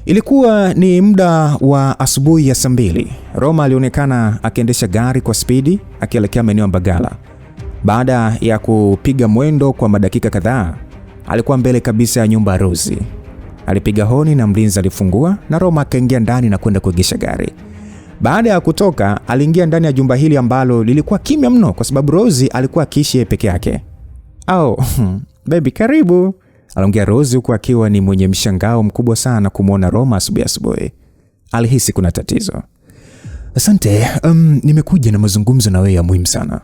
ilikuwa ni muda wa asubuhi ya saa 2. Roma alionekana akiendesha gari kwa spidi akielekea maeneo ya Mbagala. Baada ya kupiga mwendo kwa madakika kadhaa, alikuwa mbele kabisa ya nyumba ya Rosie. Alipiga honi na mlinzi alifungua na Roma akaingia ndani na kwenda kuegesha gari. Baada ya kutoka, aliingia ndani ya jumba hili ambalo lilikuwa kimya mno kwa sababu Rosie alikuwa akiishi peke yake. Baby karibu. Aliongea Rosie huku akiwa ni mwenye mshangao mkubwa sana kumuona Roma asubuhi. Alihisi kuna tatizo. Asante, nimekuja na mazungumzo na wewe ya muhimu sana.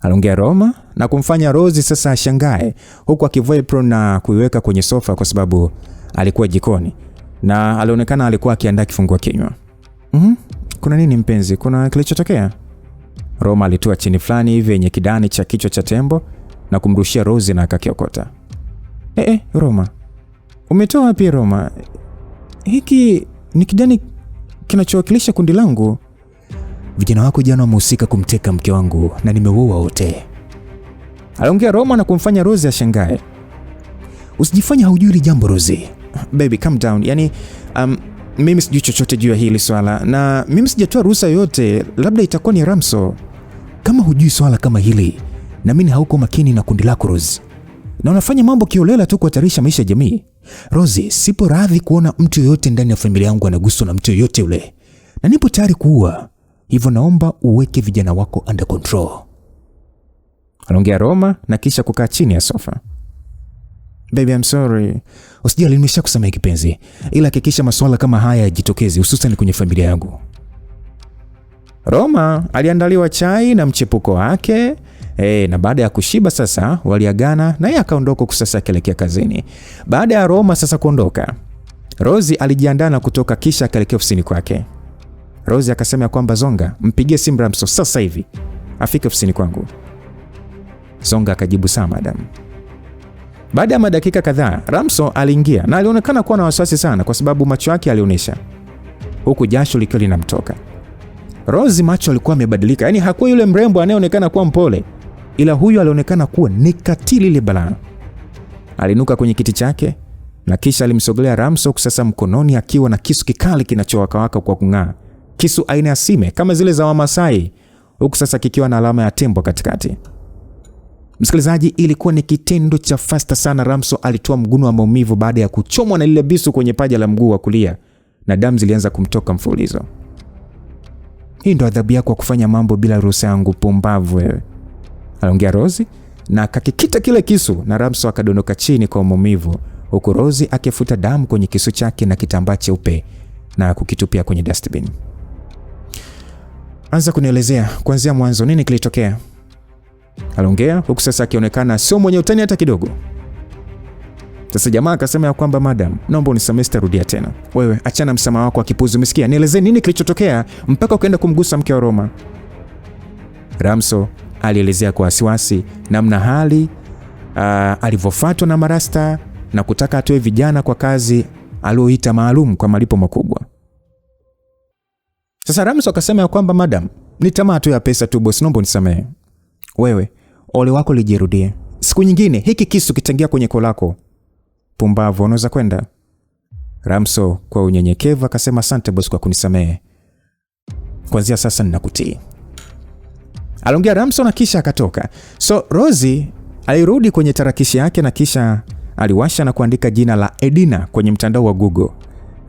Aliongea Roma na kumfanya Rosie sasa ashangae huku akivua apron na kuiweka kwenye sofa kwa sababu alikuwa jikoni na alionekana alikuwa akiandaa kifungua kinywa. Kuna nini mpenzi? Kuna kilichotokea? Roma alitua chini fulani hivi yenye kidani cha kichwa cha tembo na kumrushia Rosie na akakiokota. Roma. Umetoa wapi Roma? Hiki ni kidani kinachowakilisha kundi langu. Vijana wako jana wamehusika kumteka mke wangu na nimeua wote. Aliongea Roma na kumfanya Rosie ashangae. Usijifanye haujui jambo Rosie. Baby calm down. Yaani mimi sijui chochote juu ya hili swala na mimi sijatoa ruhusa yoyote, labda itakuwa ni Ramso. Kama hujui swala kama hili na mimi hauko makini na kundi lako Rosie, na unafanya mambo kiolela tu kuhatarisha maisha ya jamii. Rosie, sipo radhi kuona mtu yoyote ndani ya familia yangu anaguswa na mtu yoyote ule. Na nipo tayari kuua. Hivyo naomba uweke vijana wako under control. Aliongea Roma na kisha kukaa chini ya sofa. Baby, I'm sorry. Usijali, nimeshakusamehe kipenzi. Ila hakikisha masuala kama haya yajitokeze hususan kwenye familia yangu. Roma aliandaliwa chai na mchepuko wake. Na baada ya kushiba sasa waliagana na yeye akaondoka kusasa akielekea kazini. Baada ya Roma sasa kuondoka, Rosie alijiandaa na kutoka kisha akaelekea ofisini kwake. Rose akasema kwamba Zonga, mpigie simu Ramso sasa hivi afike ofisini kwangu. Zonga akajibu sawa madam. Baada ya madakika kadhaa, Ramso aliingia na alionekana kuwa na wasiwasi sana kwa sababu macho yake alionyesha, huku jasho likiwa linamtoka. Rose macho alikuwa amebadilika, yani hakuwa yule mrembo anayeonekana kuwa mpole, ila huyu alionekana kuwa ni katili ile balaa. Alinuka kwenye kiti chake na kisha alimsogelea Ramso sasa mkononi akiwa na kisu kikali kinachowakawaka kwa kung'aa. Kisu aina ya sime kama zile za Wamasai, huku sasa kikiwa na alama ya tembo katikati. Msikilizaji, ilikuwa ni kitendo cha fasta sana. Ramso alitoa mguno wa maumivu baada ya kuchomwa na lile bisu kwenye paja la mguu wa kulia na damu zilianza kumtoka mfululizo. Hii ndo adhabu yako kwa kufanya mambo bila ruhusa yangu, pumbavu wewe, aliongea Rose na akakikita kile kisu na Ramso akadondoka chini kwa maumivu, huku Rose akifuta damu kwenye kisu chake na kitambaa cheupe na kukitupia kwenye dustbin. Anza kunielezea kuanzia mwanzo, nini kilitokea? Aliongea huku sasa akionekana sio mwenye utani hata kidogo. Sasa jamaa akasema ya kwamba madam, naomba unisamehe, sitarudia tena. Wewe achana msamaha wako akipuzi, umesikia? Nielezee nini kilichotokea mpaka ukaenda kumgusa mke wa Roma. Ramso alielezea kwa wasiwasi namna hali alivyofuatwa na marasta na kutaka atoe vijana kwa kazi alioita maalum kwa malipo makubwa. Sasa Ramso akasema ya kwamba madam, ni tamaa tu ya pesa tu boss, naomba unisamehe. Wewe ole wako lijirudie. Siku nyingine hiki kisu kitangia kwenye koo lako. Pumbavu, unaweza kwenda. Ramso kwa unyenyekevu akasema asante boss kwa kunisamehe. Kuanzia sasa ninakutii. Aliongea Ramso na kisha akatoka. So Rosie alirudi kwenye tarakishi yake na kisha aliwasha na kuandika jina la Edina kwenye mtandao wa Google.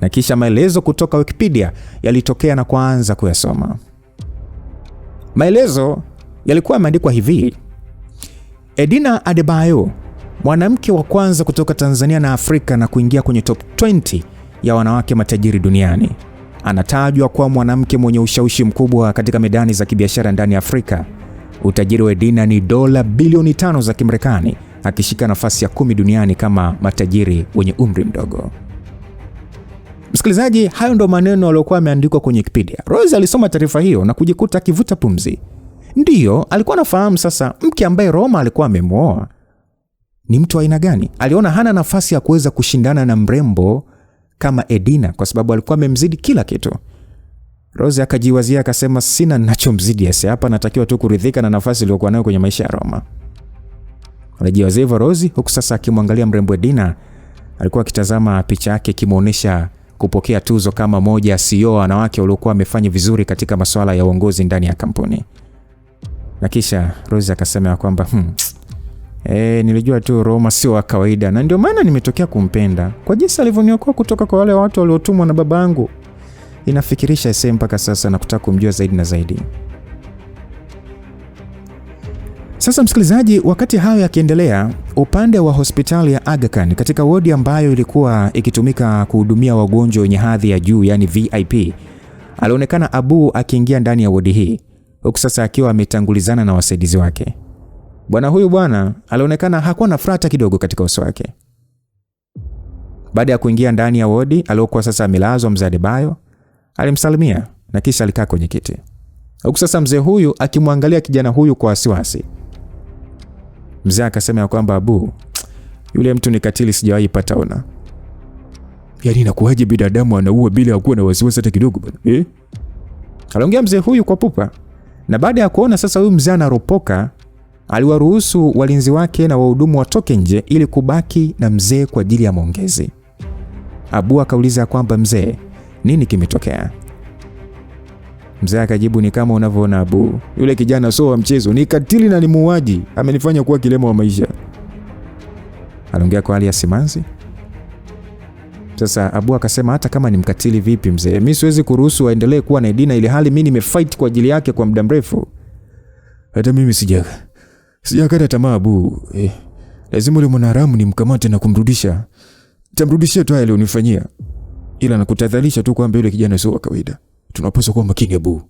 Na kisha maelezo kutoka Wikipedia yalitokea na kuanza kuyasoma. Maelezo yalikuwa yameandikwa hivi: Edina Adebayo, mwanamke wa kwanza kutoka Tanzania na Afrika na kuingia kwenye top 20 ya wanawake matajiri duniani. Anatajwa kuwa mwanamke mwenye ushawishi mkubwa katika medani za kibiashara ndani ya Afrika. Utajiri wa Edina ni dola bilioni 5 za Kimarekani, akishika nafasi ya 10 duniani kama matajiri wenye umri mdogo. Msikilizaji, hayo ndo maneno yaliokuwa yameandikwa kwenye Wikipedia. Rose alisoma taarifa hiyo na kujikuta akivuta pumzi. Ndiyo, alikuwa anafahamu sasa mke ambaye Roma alikuwa amemwoa ni mtu wa aina gani. Aliona hana nafasi ya kuweza kushindana na mrembo kama Edina kwa sababu alikuwa amemzidi kila kitu. Rose akajiwazia akasema, sina ninachomzidi yeye, hapa natakiwa tu kuridhika na nafasi iliyokuwa nayo kwenye maisha ya Roma. Alijiwazia hivyo Rose, huku sasa akimwangalia mrembo Edina. Alikuwa akitazama picha yake kimuonesha kupokea tuzo kama moja ya CEO wanawake waliokuwa wamefanya vizuri katika masuala ya uongozi ndani ya kampuni. Na kisha Rose akasema kwamba nilijua tu Roma sio wa kawaida na ndio maana nimetokea kumpenda. Kwa jinsi alivyoniokoa kutoka kwa wale watu waliotumwa na babangu. Inafikirisha ese mpaka sasa na kutaka kumjua zaidi na zaidi. Sasa msikilizaji, wakati hayo yakiendelea, upande wa hospitali ya Aga Khan katika wodi ambayo ilikuwa ikitumika kuhudumia wagonjwa wenye hadhi ya juu yani VIP, alionekana Abu akiingia ndani ya wodi hii, huku sasa akiwa ametangulizana na wasaidizi wake. Bwana huyu bwana alionekana hakuwa na furaha kidogo katika uso wake. Baada ya kuingia ndani ya wodi aliokuwa sasa amelazwa mzee Adebayo, alimsalimia na kisha alikaa kwenye kiti. Huku sasa mzee huyu akimwangalia kijana huyu kwa wasiwasi. Mzee akasema kwamba Abu, yule mtu ni katili, sijawahi pata ona. Yaani inakuaje binadamu anaua bila kuwa na wasiwasi hata kidogo bwana? Aliongea mzee huyu kwa pupa. Na baada ya kuona sasa huyu mzee anaropoka, aliwaruhusu walinzi wake na wahudumu watoke nje ili kubaki na mzee kwa ajili ya maongezi. Abu akauliza kwamba mzee, nini kimetokea? Mzee akajibu, ni kama unavyoona Abu, yule kijana sio wa mchezo, ni katili na ni muuaji, amenifanya kuwa kilema wa maisha. Aliongea kwa hali ya simanzi. Sasa Abu akasema, hata kama ni mkatili vipi mzee, mimi siwezi kuruhusu aendelee kuwa na Edina ili hali mimi nimefight kwa ajili yake kwa muda mrefu. Hata mimi sijakata tamaa Abu. Lazima yule mwanaharamu nimkamate na kumrudisha. Tamrudishia tu yale unifanyia. Ila nakutadhalisha tu kwamba yule kijana sio wa kawaida. Tunapaswa kuwa makini Abu.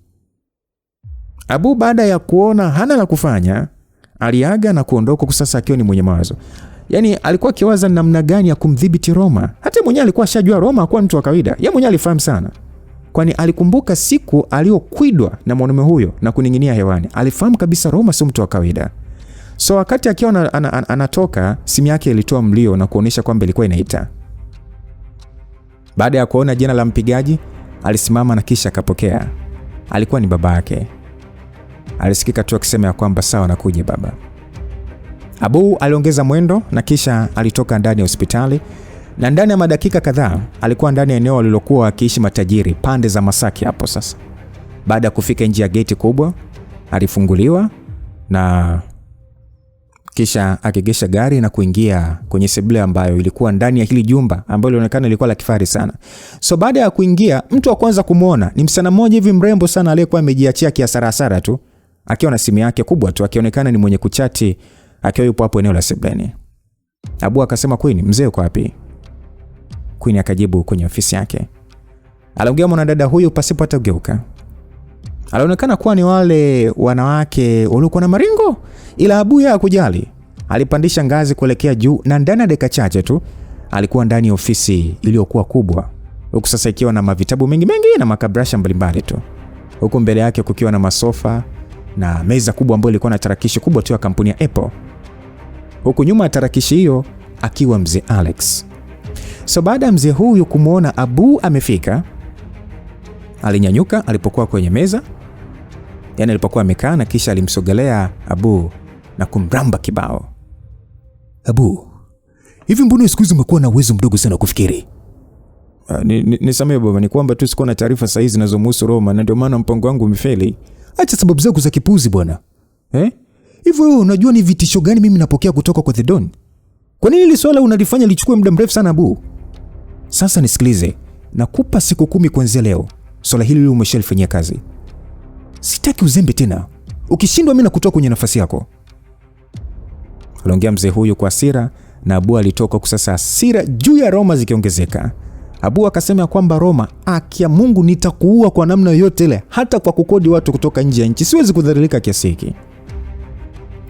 Abu baada ya kuona hana la kufanya, aliaga na kuondoka kwa sasa akiwa ni mwenye mawazo. Yaani alikuwa akiwaza namna gani ya kumdhibiti Roma. Hata mwenyewe alikuwa ashajua Roma hakuwa mtu wa kawaida. Yeye mwenyewe alifahamu sana. kwani alikumbuka siku aliyokwidwa na mwanaume huyo na kuning'inia hewani. Alifahamu kabisa Roma sio mtu wa kawaida. So wakati akiwa anatoka, simu yake ilitoa mlio na kuonesha kwamba ilikuwa inaita. Baada ya kuona jina la mpigaji, alisimama na kisha akapokea. Alikuwa ni baba yake. Alisikika tu akisema ya kwamba sawa, nakuja baba. Abu aliongeza mwendo na kisha alitoka ndani ya hospitali, na ndani ya madakika kadhaa alikuwa ndani ya eneo alilokuwa akiishi matajiri pande za Masaki hapo sasa. Baada ya kufika nje ya geti kubwa, alifunguliwa na kisha akigesha gari na kuingia kwenye sebule ambayo ilikuwa ndani ya hili jumba ambalo lilionekana lilikuwa la kifahari sana. So baada ya kuingia, mtu wa kwanza kumuona ni msichana mmoja hivi mrembo sana aliyekuwa amejiachia kiasarasara tu, akiwa na simu yake kubwa tu, akionekana ni mwenye kuchati, akiwa yupo hapo eneo la sebuleni. Abu akasema, "Queen, mzee uko wapi?" Queen akajibu, "Kwenye ofisi yake." Aliongea mwanadada huyu pasipo hata kugeuka. Alionekana kuwa ni wale wanawake waliokuwa na maringo, ila Abu ya kujali. Alipandisha ngazi kuelekea juu na ndani ya dakika chache tu alikuwa ndani ya ofisi iliyokuwa kubwa, huku sasa ikiwa na mavitabu mengi na makabrasha mbalimbali tu, huku mbele yake kukiwa na masofa na meza kubwa ambayo ilikuwa na tarakishi kubwa tu ya kampuni ya Apple, huku nyuma ya tarakishi hiyo akiwa mzee Alex. So baada ya mzee huyu kumuona Abu amefika, alinyanyuka alipokuwa kwenye meza, yani alipokuwa amekaa, na kisha alimsogelea Abu na kumramba kibao. "Abu, hivi mbona siku hizi umekuwa na uwezo mdogo sana kufikiri?" Nisamehe baba, ni kwamba tu sikuwa na taarifa sahihi zinazomhusu Roma na ndio maana mpango wangu umefeli." "Acha sababu zako za kipuzi bwana. Hivyo wewe unajua ni vitisho gani mimi napokea kutoka kwa The Don? Kwa nini hili swala unalifanya lichukue muda mrefu sana Abu? Sasa nisikilize, nakupa siku 10 kuanzia leo. Swala hili umeshalifanyia kazi. Sitaki uzembe tena. Ukishindwa mimi nakutoa kwenye nafasi yako." Aliongea mzee huyu kwa hasira, na Abu alitoka kwa sasa, hasira juu ya Roma zikiongezeka. Abu akasema kwamba, "Roma, akia Mungu nitakuua kwa namna yoyote ile, hata kwa kukodi watu kutoka nje ya nchi. Siwezi kudhalilika kiasi hiki."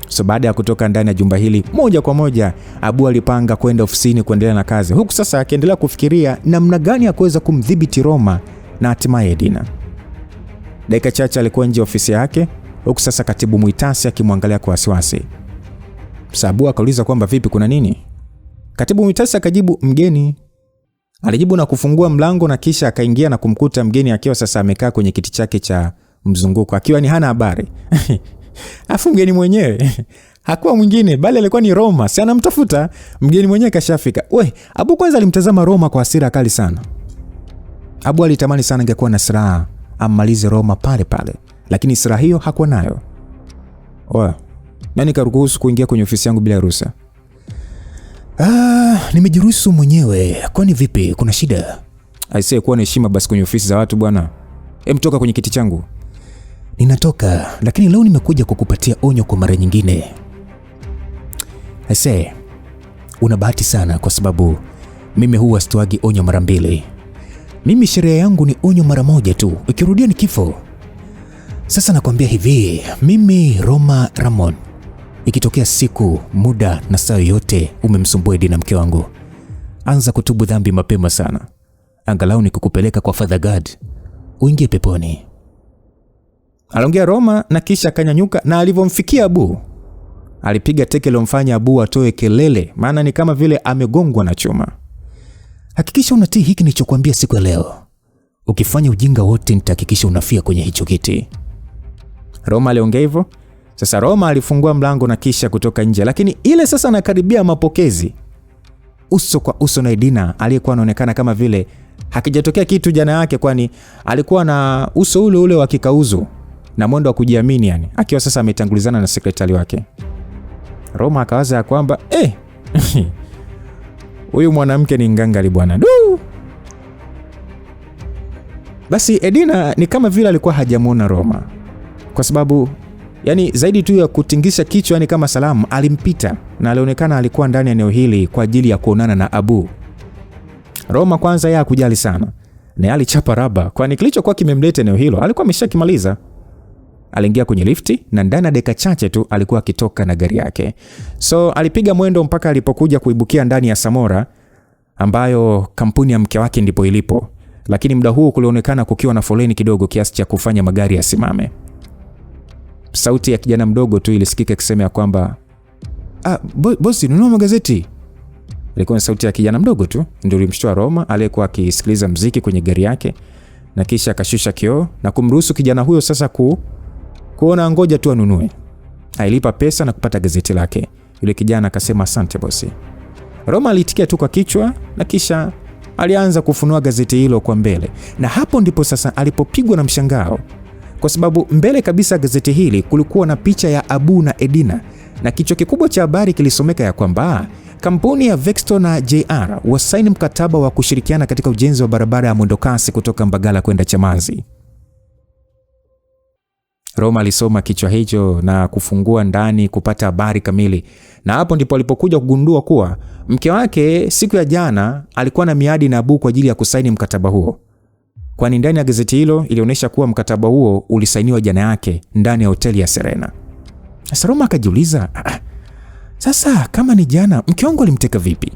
So baada ya kutoka ndani ya jumba hili, moja kwa moja Abu alipanga kwenda ofisini kuendelea na kazi, huku sasa akiendelea kufikiria namna gani ya kuweza kumdhibiti Roma na hatimaye Edina. Dakika chache alikuwa nje ofisi yake, huku sasa katibu Mwitasi akimwangalia kwa wasiwasi. Abu akauliza kwamba, "Vipi, kuna nini?" Katibu Mwitasi akajibu, "Mgeni." Alijibu na kufungua mlango na kisha akaingia na kumkuta mgeni akiwa sasa amekaa kwenye kiti chake cha mzunguko, akiwa ni hana habari. Afu mgeni mwenyewe hakuwa mwingine bali alikuwa ni Roma. Si anamtafuta mgeni mwenyewe, kashafika. Abu kwanza alimtazama Roma kwa hasira kali sana. Abu alitamani sana angekuwa na silaha ammalize Roma pale pale, lakini silaha hiyo hakuwa nayo. Nani karuhusu kuingia kwenye ofisi yangu bila ruhusa? Nimejiruhusu mwenyewe. Kwani vipi, kuna shida? Aisee, kuwa na heshima basi kwenye ofisi za watu bwana. Toka kwenye kiti changu. Ninatoka, lakini leo nimekuja kukupatia onyo kwa mara nyingine. Aisee, una bahati sana kwa sababu mimi huwa sitoagi onyo mara mbili. Mimi sheria yangu ni onyo mara moja tu, ikirudia ni kifo. Sasa nakwambia hivi, mimi Roma Ramon, ikitokea siku, muda na saa yote umemsumbua Edina mke wangu, anza kutubu dhambi mapema sana. Angalau nikukupeleka kwa Father God, uingie peponi. Aliongea Roma na kisha akanyanyuka, na alivyomfikia Abu, alipiga teke lilomfanya Abu atoe kelele, maana ni kama vile amegongwa na chuma. Hakikisha unatii hiki nilichokuambia siku ya leo. Ukifanya ujinga wote nitahakikisha unafia kwenye hicho kiti. Roma aliongea hivyo. Sasa Roma alifungua mlango na kisha kutoka nje, lakini ile sasa anakaribia mapokezi, uso kwa uso na Edina aliyekuwa anaonekana kama vile hakijatokea kitu jana yake, kwani alikuwa na uso ule ule wa kikauzu na mwendo wa kujiamini, yani akiwa sasa ametangulizana na sekretari wake. Roma akawaza ya kwamba huyu mwanamke ni ngangari bwana. Basi Edina ni kama vile alikuwa hajamuona Roma, kwa sababu yani zaidi tu ya kutingisha kichwa, yani kama salamu, alimpita na alionekana alikuwa ndani ya eneo hili kwa ajili ya kuonana na Abu. Roma kwanza yeye hakujali sana, na alichapa raba, kwani kilichokuwa kimemleta eneo hilo alikuwa ameshakimaliza. Aliingia kwenye lifti na ndani ya dakika chache tu alikuwa akitoka na gari yake. So alipiga mwendo mpaka alipokuja kuibukia ndani ya Samora, ambayo kampuni ya mke wake ndipo ilipo. lakini muda huo kulionekana kukiwa na foleni kidogo kiasi cha kufanya magari yasimame. Sauti ya kijana mdogo tu ilisikika ikisema kwamba bosi, nunua magazeti. Ilikuwa ni sauti ya kijana mdogo tu, ndio ilimshtua Roma aliyekuwa akisikiliza muziki kwenye gari yake, na kisha akashusha kioo na kumruhusu kijana huyo sasa kuona ngoja tu anunue. Ailipa pesa na kupata gazeti lake. Yule kijana akasema asante bosi. Roma alitikia tu kwa kichwa na kisha alianza kufunua gazeti hilo kwa mbele. Na hapo ndipo sasa alipopigwa na mshangao, kwa sababu mbele kabisa gazeti hili kulikuwa na picha ya Abu na Edina, na kichwa kikubwa cha habari kilisomeka ya kwamba kampuni ya Vexto na JR wasaini mkataba wa kushirikiana katika ujenzi wa barabara ya mwendokasi kutoka Mbagala kwenda Chamazi. Roma alisoma kichwa hicho na kufungua ndani kupata habari kamili, na hapo ndipo alipokuja kugundua kuwa mke wake siku ya jana alikuwa na miadi na Abu kwa ajili ya kusaini mkataba huo, kwani ndani ya gazeti hilo ilionyesha kuwa mkataba huo ulisainiwa jana yake ndani ya hoteli ya Serena. Sasa Roma akajiuliza, sasa kama ni jana, mke wangu alimteka vipi?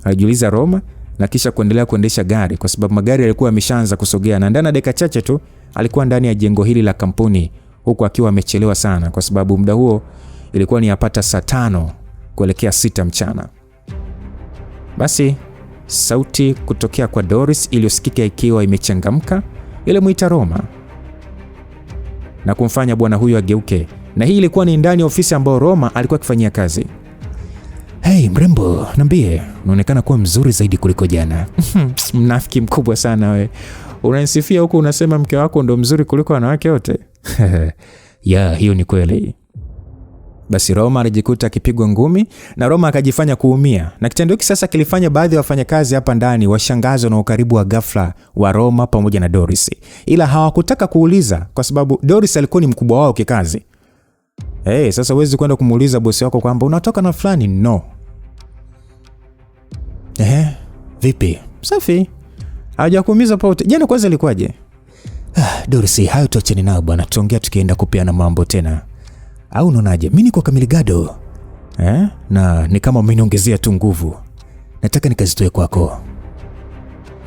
Alijiuliza Roma na kisha kuendelea kuendesha gari, kwa sababu magari yalikuwa yameshaanza kusogea, na ndani ya dakika chache tu alikuwa ndani ya jengo hili la kampuni, huku akiwa amechelewa sana kwa sababu muda huo ilikuwa ni yapata saa 5 kuelekea 6 mchana. Basi sauti kutokea kwa Doris iliyosikika ikiwa imechangamka ilimuita Roma na kumfanya bwana huyo ageuke, na hii ilikuwa ni ndani ya ofisi ambayo Roma alikuwa akifanyia kazi. Hey mrembo, niambie, unaonekana kuwa mzuri zaidi kuliko jana. Mnafiki mkubwa sana we. Unanisifia huku unasema mke wako ndo mzuri kuliko wanawake wote. Ya, hiyo ni kweli. Basi Roma alijikuta akipigwa ngumi na Roma akajifanya kuumia, na kitendo hiki sasa kilifanya baadhi ya wafanyakazi hapa ndani washangazwe na ukaribu wa ghafla wa Roma pamoja na Doris, ila hawakutaka kuuliza kwa sababu Doris alikuwa ni mkubwa wao kikazi. Sasa huwezi kwenda kumuuliza bosi wako kwamba unatoka na fulani, no. Vipi? Safi. Hajakuumiza pote. Jana kwanza ilikuwaje? Doris, hayo tuachane nao bwana, tuongea tukienda kupeana mambo tena. Au unaonaje? Mimi niko kamili gado. Na ni kama umeniongezea tu nguvu. Nataka nikazitoe kwako.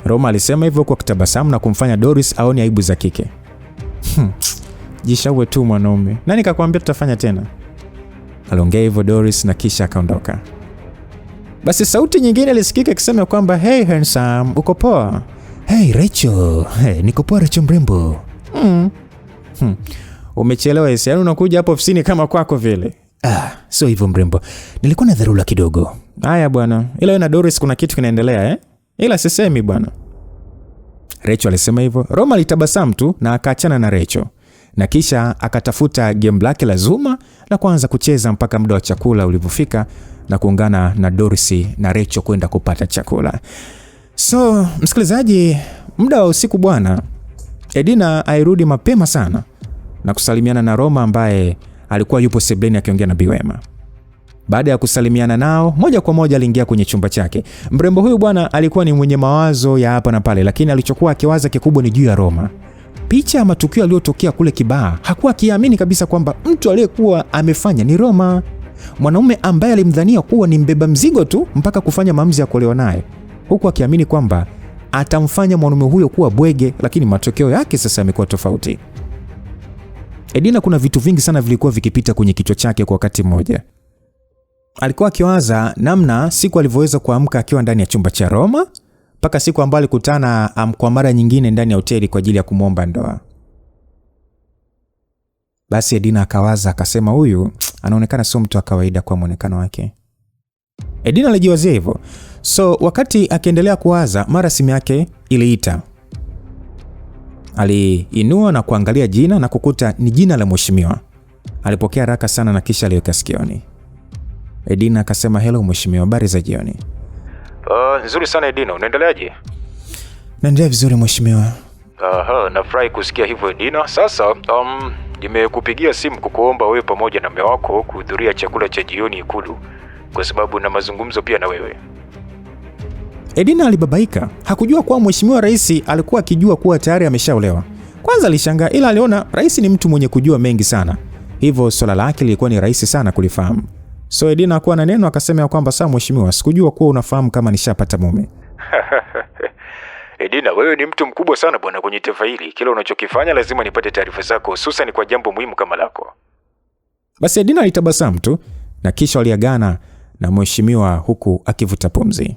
Roma alisema hivyo kwa kutabasamu na kumfanya Doris aone aibu za kike. Jishaue tu mwanaume. Nani kakwambia tutafanya tena? Aliongea hivyo Doris na kisha akaondoka. Basi sauti nyingine ilisikika ikisema kwamba hey handsome, uko poa? Hey Rachel, niko poa Rachel mrembo. Umechelewa esi, yaani unakuja hapo ofisini kama kwako vile. Sio hivyo mrembo. Nilikuwa na dharura kidogo. Haya bwana. Ila wewe na Doris kuna kitu kinaendelea Ila sisemi bwana. Rachel alisema hivyo. Roma alitabasamu tu na akaachana na Rachel. Na kisha akatafuta game lake la Zuma na kuanza kucheza mpaka muda wa chakula ulipofika na kuungana na Doris na Rachel kwenda kupata chakula. So, msikilizaji, muda wa usiku bwana, Edina airudi mapema sana na kusalimiana na Roma ambaye alikuwa yupo sebuleni akiongea na Biwema. Baada ya kusalimiana nao, moja kwa moja aliingia kwenye chumba chake. Mrembo huyu bwana alikuwa ni mwenye mawazo ya hapa na pale, lakini alichokuwa akiwaza kikubwa ni juu ya Roma. Picha ya matukio yaliyotokea kule Kibaha, hakuwa akiamini kabisa kwamba mtu aliyekuwa amefanya ni Roma, mwanaume ambaye alimdhania kuwa ni mbeba mzigo tu mpaka kufanya maamuzi ya kuolewa naye, huku akiamini kwamba atamfanya mwanaume huyo kuwa bwege, lakini matokeo yake sasa yamekuwa tofauti. Edina kuna vitu vingi sana vilikuwa vikipita kwenye kichwa chake kwa wakati mmoja. Alikuwa akiwaza namna siku alivyoweza kuamka akiwa ndani ya chumba cha Roma, mpaka siku ambayo alikutana kwa mara nyingine ndani ya hoteli kwa ajili ya kumwomba ndoa. Basi Edina akawaza akasema, huyu anaonekana sio mtu wa kawaida kwa muonekano wake. Edina alijiwazia hivyo. So wakati akiendelea kuwaza, mara simu yake iliita. Aliinua na kuangalia jina na kukuta ni jina la mheshimiwa. Alipokea haraka sana na kisha aliweka sikioni. Edina akasema, hello mheshimiwa, habari za jioni. Nzuri sana Edina, unaendeleaje? Naendelea vizuri mheshimiwa. Nafurahi kusikia hivyo Edina. Sasa nimekupigia simu kukuomba wewe pamoja na mume wako kuhudhuria chakula cha jioni Ikulu kwa sababu na mazungumzo pia na wewe. Edina alibabaika. Hakujua kuwa mheshimiwa rais alikuwa akijua kuwa tayari ameshaolewa. Kwanza alishangaa, ila aliona rais ni mtu mwenye kujua mengi sana, hivyo swala lake lilikuwa ni rahisi sana kulifahamu. So Edina hakuwa na neno, akasema kwamba sawa mheshimiwa, sikujua kuwa unafahamu kama nishapata mume. Edina, wewe ni mtu mkubwa sana bwana kwenye taifa hili. Kila unachokifanya lazima nipate taarifa zako, hususan kwa jambo muhimu kama lako. Basi Edina alitabasamu tu na kisha waliagana na mheshimiwa huku akivuta pumzi.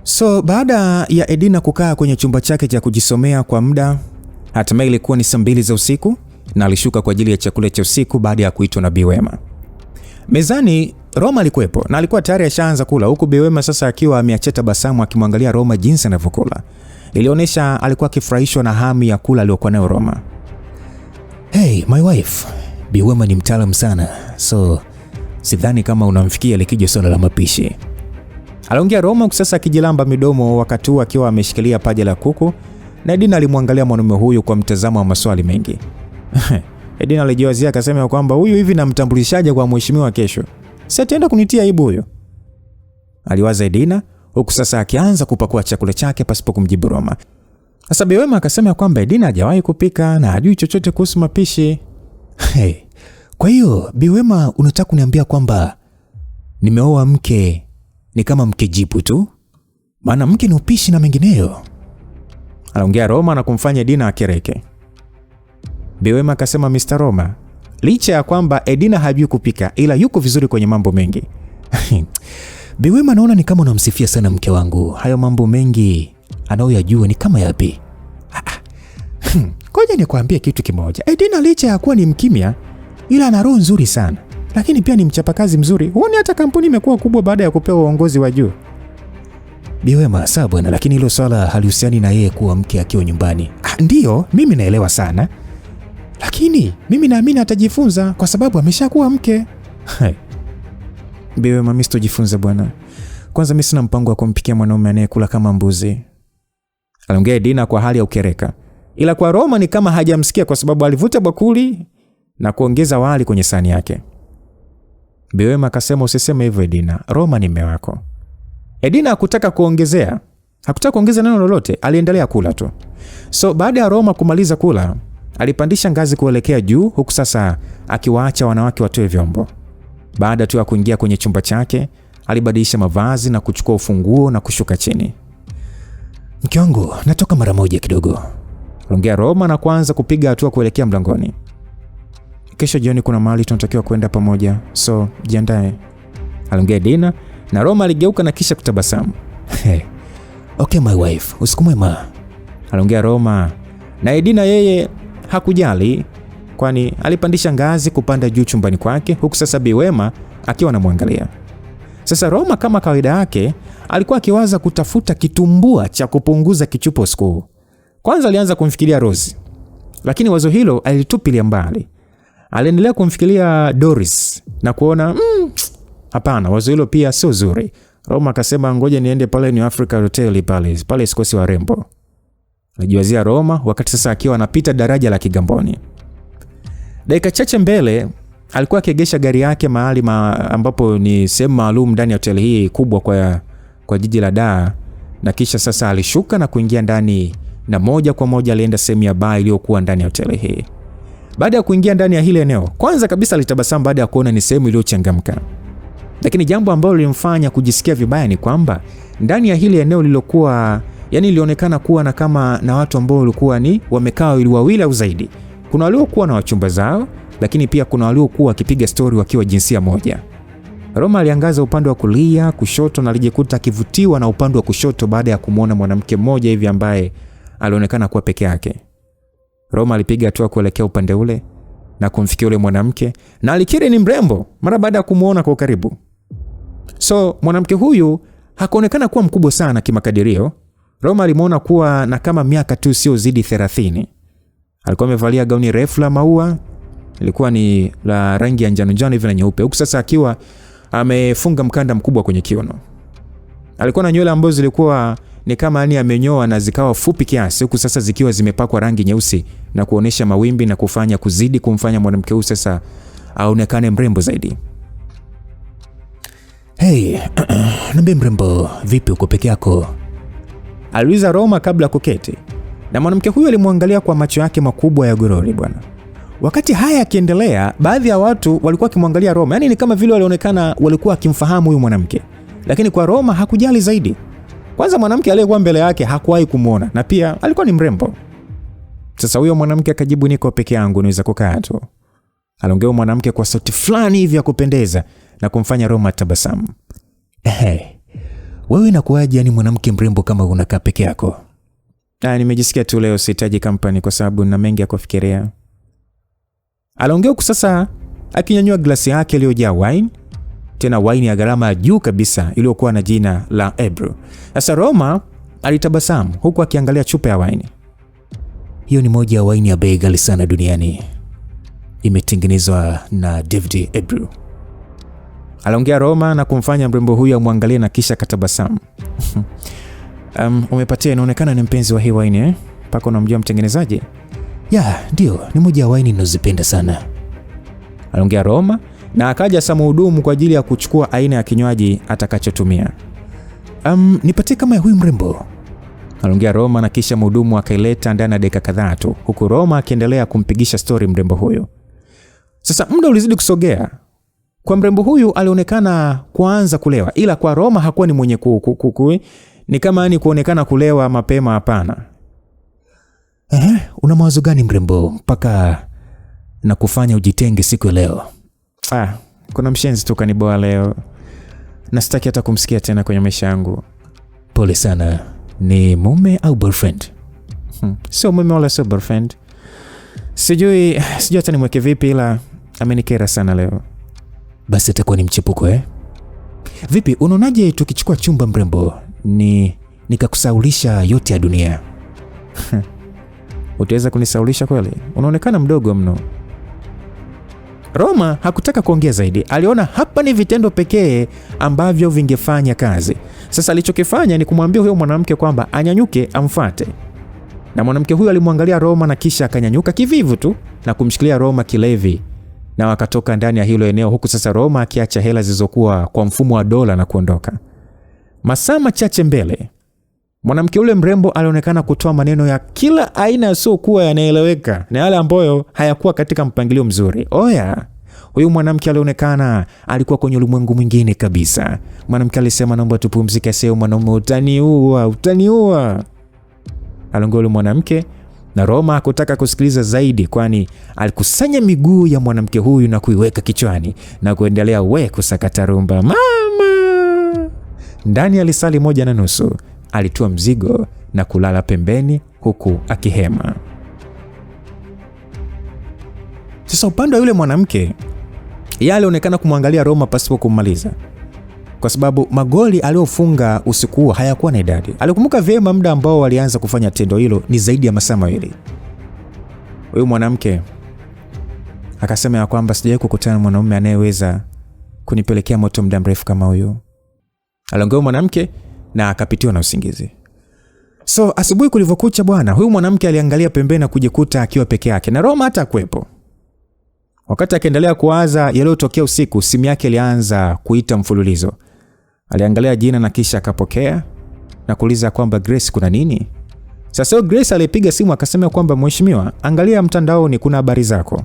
So baada ya Edina kukaa kwenye chumba chake cha kujisomea kwa muda, hatimaye ilikuwa ni saa 2 za usiku na alishuka kwa ajili ya chakula cha usiku baada ya kuitwa na Bi Wema. Mezani Roma alikuwepo na alikuwa tayari ashaanza kula, huku Bi Wema sasa akiwa ameacha tabasamu akimwangalia Roma jinsi anavyokula. Ilionyesha alikuwa akifurahishwa na hamu ya kula aliyokuwa nayo Roma. Hey my wife, Bi Wema ni mtaalamu sana, so sidhani kama unamfikia likija swala la mapishi. Aliongea Roma sasa akijilamba midomo, wakati huo akiwa ameshikilia paja la kuku, na Edina alimwangalia mwanamume huyu kwa mtazamo wa maswali mengi. Edina alijiwazia akasema kwamba huyu hivi namtambulishaje kwa mheshimiwa kesho? Si ataenda kunitia aibu huyo. Aliwaza Edina huku sasa akianza kupakua chakula chake pasipo kumjibu Roma. Sasa Bi Wema akasema kwamba Edina hajawahi kupika na hajui chochote kuhusu mapishi. Hey, kwa hiyo Bi Wema unataka kuniambia kwamba nimeoa mke ni kama mke jipu tu? Maana mke ni upishi na mengineyo. Aliongea Roma na kumfanya Edina akereke. Bi Wema akasema Mr. Roma, licha ya kwamba Edina hajui kupika ila yuko vizuri kwenye mambo mengi. Bi Wema, naona ni kama unamsifia sana mke wangu. Hayo mambo mengi anaoyajua ni kama yapi? Ngoja nikwambie kitu kimoja. Edina licha ya kuwa ni mkimya ila ana roho nzuri sana. Lakini pia ni mchapakazi mzuri. Huoni hata kampuni imekuwa kubwa baada ya kupewa uongozi wa juu? Bi Wema, sawa bwana, lakini hilo swala halihusiani na yeye kuwa mke akiwa nyumbani. Ndiyo, mimi naelewa sana. Lakini mimi naamini atajifunza kwa sababu ameshakuwa mke. Bi Wema, mimi sitojifunza bwana. Kwanza mimi sina mpango wa kumpikia mwanaume anayekula kama mbuzi. Aliongea Edina kwa hali ya ukereka. Ila kwa Roma ni kama hajamsikia kwa sababu alivuta bakuli na kuongeza wali kwenye sahani yake. Bi Wema akasema usiseme hivyo Edina, Roma ni mume wako. Edina hakutaka kuongezea. Hakutaka kuongeza neno lolote, aliendelea kula tu. So baada ya Roma kumaliza kula, alipandisha ngazi kuelekea juu huku sasa akiwaacha wanawake watoe vyombo. Baada tu ya kuingia kwenye chumba chake, alibadilisha mavazi na kuchukua ufunguo na kushuka chini. Mke wangu, natoka mara moja kidogo. Aliongea Roma na kuanza kupiga hatua kuelekea mlangoni. Kesho jioni kuna mahali tunatakiwa kwenda pamoja, so jiandae. Aliongea Edina na Roma aligeuka na kisha kutabasamu. Okay my wife, usiku mwema. Aliongea Roma na Edina yeye hakujali kwani alipandisha ngazi kupanda juu chumbani kwake huku sasa Bi Wema akiwa anamwangalia. Sasa Roma kama kawaida yake alikuwa akiwaza kutafuta kitumbua cha kupunguza kichupo siku. Kwanza alianza kumfikiria Rose, lakini wazo hilo alitupilia mbali. Aliendelea kumfikiria Doris na kuona hapana, wazo hilo pia sio zuri. Roma akasema ngoja niende pale New Africa Hotel pale sikosi wa rembo. Alijiwazia Roma wakati sasa akiwa anapita daraja la Kigamboni. Dakika chache mbele alikuwa akiegesha gari yake mahali ambapo ni sehemu maalum ndani ya hoteli hii kubwa kwa jiji la Dar, na kisha sasa alishuka na kuingia ndani na moja kwa moja alienda sehemu ya bar iliyokuwa ndani ya hoteli hii. Baada ya kuingia ndani ya hile eneo, kwanza kabisa alitabasamu baada ya kuona ni sehemu iliyochangamka. Lakini jambo ambalo lilimfanya kujisikia vibaya ni kwamba ndani ya hile eneo lilokuwa ilionekana kuwa na kama na watu ambao walikuwa ni wamekaa wawili au zaidi. Kuna waliokuwa na wachumba zao, lakini pia kuna waliokuwa wakipiga story wakiwa jinsia moja. Roma aliangaza upande wa kulia, kushoto na alijikuta akivutiwa na upande wa kushoto baada ya kumuona mwanamke mmoja hivi ambaye alionekana kuwa peke yake. Roma alipiga hatua kuelekea upande ule na kumfikia yule mwanamke na alikiri ni mrembo mara baada ya kumuona kwa karibu. So mwanamke huyu hakuonekana kuwa mkubwa sana kimakadirio. Roma alimuona kuwa na kama miaka tu sio zidi 30. Alikuwa amevalia gauni refu la maua, ilikuwa ni la rangi ya njano hivi na nyeupe, huku sasa akiwa amefunga mkanda mkubwa kwenye kiuno. Alikuwa na nywele ambazo zilikuwa ni kama amenyoa na zikawa fupi kiasi, huku sasa zikiwa zimepakwa rangi nyeusi na kuonesha mawimbi na kufanya kuzidi kumfanya mwanamke huyu sasa aonekane mrembo zaidi. Hey, niambie mrembo, vipi uko peke yako? Aliuliza Roma kabla kuketi. Na mwanamke huyu alimwangalia kwa macho yake makubwa ya gorori bwana. Wakati haya yakiendelea, baadhi ya watu walikuwa wakimwangalia Roma. Ni kama vile walionekana walikuwa wakimfahamu huyu mwanamke. Lakini kwa Roma hakujali zaidi. Kwanza mwanamke aliyekuwa mbele yake hakuwahi kumuona na pia alikuwa ni mrembo. Sasa huyo mwanamke akajibu, niko peke yangu, naweza kukaa tu. Aliongea mwanamke kwa sauti fulani hivi ya kupendeza na kumfanya Roma tabasamu. Wewe inakuaje yani mwanamke mrembo kama unakaa peke yako? Nimejisikia tu leo sihitaji company kwa sababu nina mengi ya kufikiria. Aliongea huku sasa akinyanyua glasi yake iliyojaa wine, tena wine ya gharama ya juu kabisa iliyokuwa na jina la Ebru. Sasa Roma alitabasamu huku akiangalia chupa ya wine. Hiyo ni moja ya wine ya bei ghali sana duniani. Imetengenezwa na David Ebru. Aliongea Roma na kumfanya mrembo huyu amwangalie na kisha katabasamu. Umepatia, inaonekana ni mpenzi wa hii wine Paka unamjua mtengenezaji? Ndio, ni moja ya wine ninazopenda sana. Aliongea Roma na akaja sa mhudumu kwa ajili ya kuchukua aina ya kinywaji atakachotumia. Nipatie kama ya huyu mrembo. Aliongea Roma na kisha mhudumu akaileta ndani ya dakika kadhaa tu, huku Roma akiendelea kumpigisha story mrembo huyo. Sasa muda ulizidi kusogea. Kwa mrembo huyu alionekana kuanza kulewa, ila kwa Roma hakuwa ni mwenye ni kama ni kuonekana kulewa mapema, hapana. Una mawazo gani mrembo mpaka na kufanya ujitenge siku ya leo? Kuna mshenzi tu kaniboa leo. Na sitaki hata kumsikia tena kwenye maisha yangu. Pole sana. Ni mume au boyfriend? Sio mume wala sio boyfriend. Sijui hata nimweke vipi, ila amenikera sana leo. Basi itakuwa ni mchepuko Vipi, unaonaje tukichukua chumba mrembo? Nikakusaulisha yote ya dunia. Utaweza kunisaulisha kweli? Unaonekana mdogo mno. Roma hakutaka kuongea zaidi. Aliona hapa ni vitendo pekee ambavyo vingefanya kazi. Sasa alichokifanya ni kumwambia huyo mwanamke kwamba anyanyuke amfuate. Na mwanamke huyo alimwangalia Roma na kisha akanyanyuka kivivu tu na kumshikilia Roma kilevi. Na wakatoka ndani ya hilo eneo, huku sasa Roma akiacha hela zilizokuwa kwa mfumo wa dola na kuondoka. Masaa machache mbele, mwanamke yule mrembo alionekana kutoa maneno ya kila aina yasiokuwa yanaeleweka na yale ambayo hayakuwa katika mpangilio mzuri. Huyu mwanamke alionekana alikuwa kwenye ulimwengu mwingine kabisa. Mwanamke alisema, naomba tupumzike, sio mwanaume, utaniua. Aliongea yule mwanamke na Roma hakutaka kusikiliza zaidi, kwani alikusanya miguu ya mwanamke huyu na kuiweka kichwani na kuendelea kusakata rumba. Mama! Ndani ya lisali 1.5 alitua mzigo na kulala pembeni huku akihema. Sasa upande wa yule mwanamke, yeye alionekana kumwangalia Roma pasipo kumaliza, kwa sababu magoli aliofunga usiku huo hayakuwa na idadi. Alikumbuka vyema muda ambao walianza kufanya tendo hilo ni zaidi ya masaa 2. Huyu mwanamke akasema ya kwamba sijawahi kukutana na mwanaume anayeweza kunipelekea moto muda mrefu kama huyo. Aliongea mwanamke na akapitiwa na usingizi. So asubuhi kulivyokucha bwana, huyu mwanamke aliangalia pembeni na kujikuta akiwa peke yake na Roma hata kuepo. Wakati akiendelea kuwaza yaliyotokea usiku, simu yake ilianza kuita mfululizo. Aliangalia jina na kisha akapokea na kuuliza kwamba Grace, kuna nini? Sasa Grace alipiga simu akasema kwamba mheshimiwa, angalia mtandaoni kuna habari zako.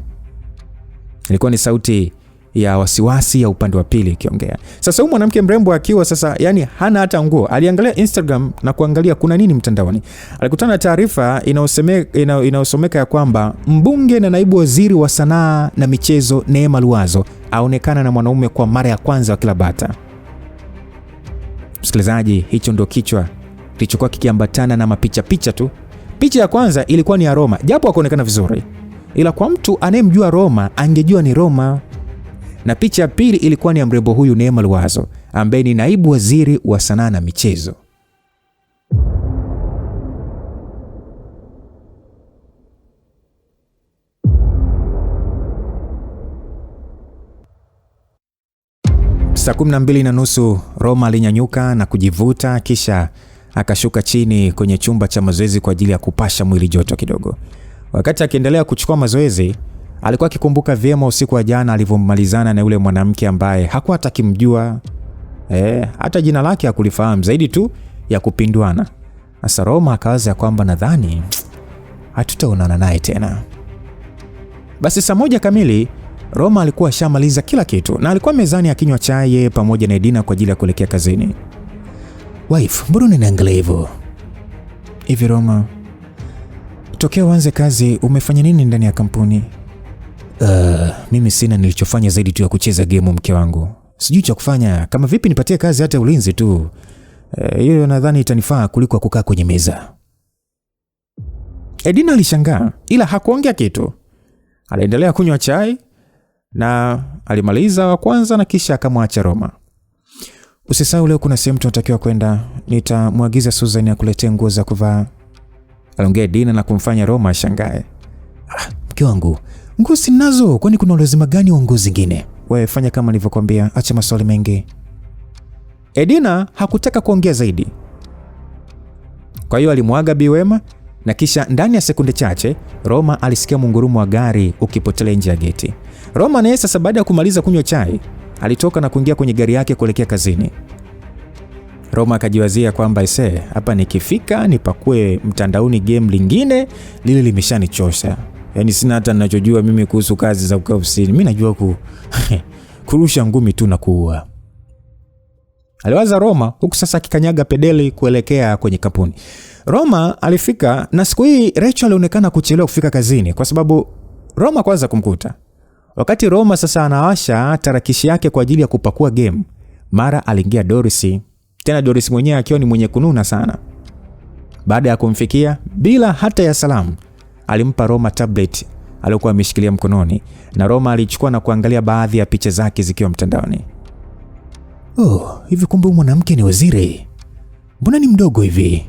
Ilikuwa ni sauti ya wasiwasi ya upande wa pili ikiongea. Sasa huyu mwanamke mrembo akiwa sasa hana hata nguo, aliangalia Instagram na kuangalia kuna nini mtandaoni. Alikutana na taarifa inayosomeka ya kwamba mbunge na naibu waziri wa sanaa na michezo Neema Luwazo aonekana na mwanaume kwa mara ya kwanza wa kila bata. Msikilizaji, hicho ndio kichwa kilichokuwa kikiambatana na mapicha tu. Picha ya kwanza ilikuwa ni ya Roma, japo hakuonekana vizuri, ila kwa mtu anayemjua Roma angejua ni Roma. Na picha ya pili ilikuwa ni ya mrembo huyu Neema Luwazo, ambaye ni naibu waziri wa sanaa na michezo. Saa 12:30 Roma alinyanyuka na kujivuta, kisha akashuka chini kwenye chumba cha mazoezi kwa ajili ya kupasha mwili joto kidogo. Wakati akiendelea kuchukua mazoezi, alikuwa akikumbuka vyema usiku wa jana alivyomalizana na yule mwanamke ambaye hakuwa hata kimjua. Hata jina lake hakulifahamu, zaidi tu ya kupinduana. Sasa Roma akawaza kwamba nadhani hatutaonana naye tena. Basi saa 1 kamili Roma alikuwa shamaliza kila kitu na alikuwa mezani akinywa chai pamoja na Edina kwa ajili ya kuelekea kazini. Wife, mbona unaniangalia hivyo? Hivi Roma, tokea uanze kazi umefanya nini ndani ya kampuni? Mimi sina nilichofanya zaidi tu ya kucheza game mke wangu. Sijui cha kufanya, kama vipi nipatie kazi hata ulinzi tu. Hiyo nadhani itanifaa kuliko kukaa kwenye meza. Edina alishangaa ila hakuongea kitu. Aliendelea kunywa chai na alimaliza wa kwanza na kisha akamwacha Roma. Usisahau leo kuna sehemu tunatakiwa kwenda. Nitamwagiza Susan akuletee nguo za kuvaa. Aliongea Edina na kumfanya Roma ashangae. Mke wangu, nguo sinazo, kwani kuna lazima gani wa nguo zingine? Wewe fanya kama nilivyokuambia, acha maswali mengi. Edina hakutaka kuongea zaidi. Kwa hiyo alimwaga Bi Wema na kisha ndani ya sekunde chache Roma alisikia mungurumo wa gari ukipotelea nje ya geti. Roma naye sasa baada ya kumaliza kunywa chai alitoka na kuingia kwenye gari yake kuelekea kazini. Roma akajiwazia kwamba hapa nikifika nipakue mtandaoni game lingine, lile limeshanichosha. Yaani sina hata ninachojua mimi kuhusu kazi za kukaa ofisini. Mimi najua kurusha ngumi tu na kuua. Aliwaza Roma huku sasa akikanyaga pedeli kuelekea kwenye kampuni. Roma alifika na siku hii Rachel alionekana kuchelewa kufika kazini kwa sababu Roma kwanza kumkuta. Wakati Roma sasa anawasha tarakishi yake kwa ajili ya kupakua game, mara aliingia Doris. Tena Doris mwenyewe akiwa ni mwenye kununa sana. Baada ya kumfikia bila hata ya salamu, alimpa Roma tablet aliyokuwa ameshikilia mkononi na Roma alichukua na kuangalia baadhi ya picha zake zikiwa mtandaoni. Hivi kumbe mwanamke ni waziri? Mbona ni mdogo hivi?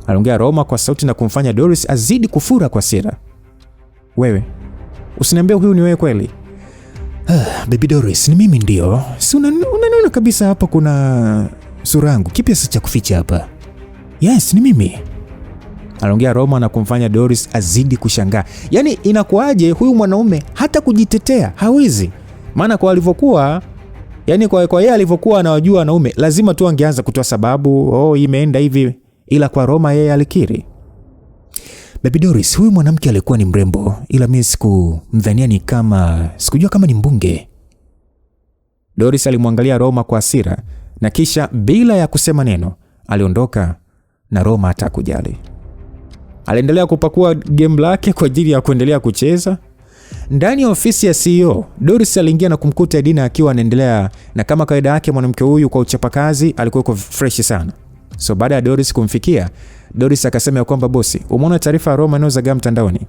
Aliongea Roma kwa sauti na kumfanya Doris azidi kufura kwa hasira. Wewe, usiniambie huyu ni wewe kweli? Baby Doris, ni mimi ndio. Si unaona kabisa hapa kuna sura yangu. Kipi sasa cha kuficha hapa? Yes, ni mimi. Aliongea Roma na kumfanya Doris azidi kushangaa. Yaani inakuaje huyu mwanaume hata kujitetea hawezi? Maana kwa alivyokuwa, yani kwa yeye alivyokuwa anawajua wanaume, lazima tu angeanza kutoa sababu, imeenda hivi, ila kwa Roma yeye alikiri. Baby Doris, huyu mwanamke alikuwa ni mrembo, ila mimi sikumdhania sikujua kama ni mbunge. Doris alimwangalia Roma kwa hasira na kisha bila ya kusema neno aliondoka na Roma hatakujali. Aliendelea kupakua game lake kwa ajili ya kuendelea kucheza. Ndani ya ofisi ya CEO, Doris aliingia na kumkuta Edina akiwa anaendelea na kama kawaida yake mwanamke huyu kwa uchapakazi alikuwa fresh sana. So baada ya Doris kumfikia, Doris akasema kwamba bosi, umeona taarifa ya Roma inayozagaa mtandaoni?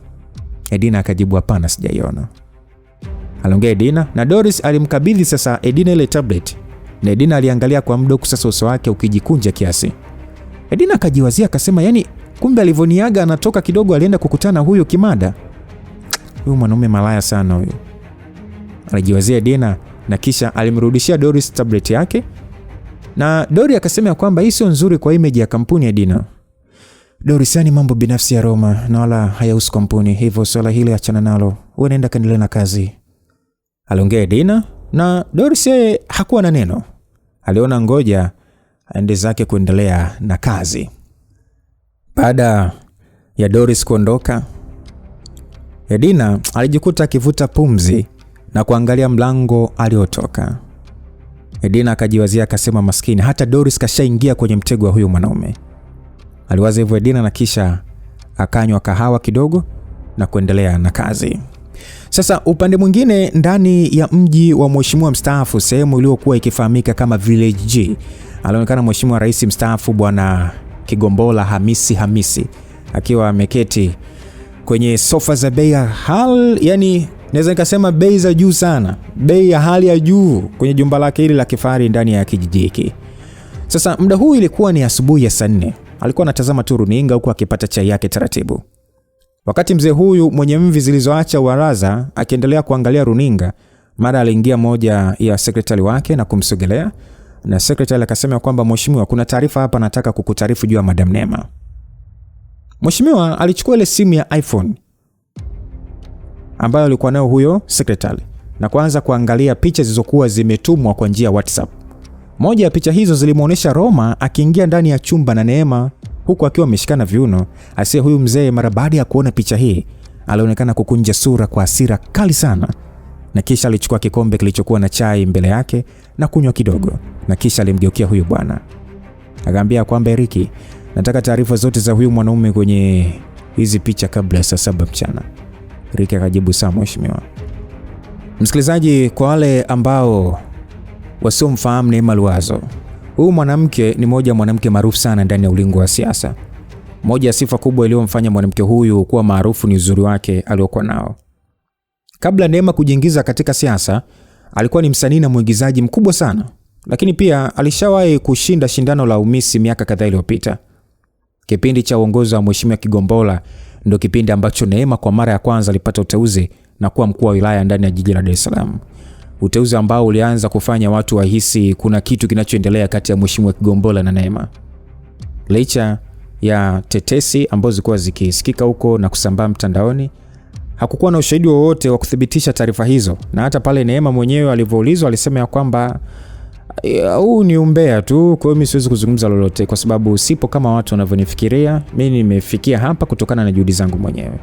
Edina akajibu hapana, sijaiona. Aliongea Edina na Doris alimkabidhi sasa Edina ile tablet. Na Edina aliangalia kwa muda sasa uso wake ukijikunja kiasi. Edina akajiwazia akasema yani kumbe alivoniaga anatoka kidogo alienda kukutana huyo kimada. Huyu mwanaume malaya sana huyo. Alijiwazia Edina na kisha alimrudishia Doris tablet yake. Na Dori akasema kwamba hii sio nzuri kwa image ya kampuni ya Edina. Doris, yani mambo binafsi ya Roma na wala hayahusu kampuni, hivyo swala hili achana nalo. Wewe nenda kaendelea na kazi. Aliongea Edina na Doris hakuwa na neno. Aliona ngoja aende zake kuendelea na kazi. Baada ya Doris kuondoka, Edina alijikuta akivuta pumzi na kuangalia mlango aliotoka. Edina akajiwazia akasema maskini, hata Doris kashaingia kwenye mtego wa huyo mwanaume. Aliwaza hivyo Edina na kisha akanywa kahawa kidogo na kuendelea na kazi. Sasa upande mwingine ndani ya mji wa mheshimiwa mstaafu, sehemu iliyokuwa ikifahamika kama Village G, alionekana mheshimiwa rais mstaafu bwana Kigombola Hamisi akiwa ameketi kwenye sofa za bei ya yani naweza nikasema bei za juu sana, bei ya hali ya juu kwenye jumba lake hili la kifahari ndani ya kijiji hiki. Sasa muda huu ilikuwa ni asubuhi ya saa 4. Alikuwa anatazama tu runinga huku akipata chai yake taratibu. Wakati mzee huyu mwenye mvi zilizoacha waraza akiendelea kuangalia runinga, mara aliingia moja ya sekretari wake na kumsogelea, na sekretari akasema kwamba mheshimiwa, kuna taarifa hapa nataka kukutaarifu juu ya Madam Neema. Mheshimiwa alichukua ile simu ya iPhone ambayo alikuwa nayo huyo sekretari na kuanza kuangalia picha zilizokuwa zimetumwa kwa njia ya WhatsApp. Moja ya picha hizo zilimuonesha Roma akiingia ndani ya chumba na Neema huku akiwa ameshikana viuno. Asiye huyu mzee mara baada ya kuona picha hii alionekana kukunja sura kwa hasira kali sana, na kisha alichukua kikombe kilichokuwa na chai mbele yake na kunywa kidogo, na kisha alimgeukia huyu bwana. Akaambia kwamba Ricky, nataka taarifa zote za huyu mwanaume kwenye hizi picha kabla ya saa 7 mchana. Ricky akajibu sawa mheshimiwa. Msikilizaji, kwa wale ambao wasiomfahamu Neema Luazo, huyu mwanamke ni mwanamke maarufu sana ndani ya ulingo wa siasa. Moja ya sifa kubwa iliyomfanya mwanamke huyu kuwa maarufu ni uzuri wake aliokuwa nao. Kabla Neema kujiingiza katika siasa, alikuwa ni msanii na mwigizaji mkubwa sana, lakini pia alishawahi kushinda shindano la umisi miaka kadhaa iliyopita. Kipindi cha uongozi wa Mheshimiwa Kigombola ndio kipindi ambacho Neema kwa mara ya kwanza alipata uteuzi na kuwa mkuu wa wilaya ndani ya jiji la Dar es Salaam. Uteuzi ambao ulianza kufanya watu wahisi kuna kitu kinachoendelea kati ya Mheshimiwa Kigombola na Neema. Licha ya tetesi ambazo zilikuwa zikisikika huko na kusambaa mtandaoni, hakukuwa na ushahidi wowote wa kuthibitisha taarifa hizo, na hata pale Neema mwenyewe alivyoulizwa alisema ya kwamba huu ni umbea tu, kwa hiyo mimi siwezi kuzungumza lolote kwa sababu sipo kama watu wanavyonifikiria, mimi nimefikia hapa kutokana na juhudi zangu mwenyewe.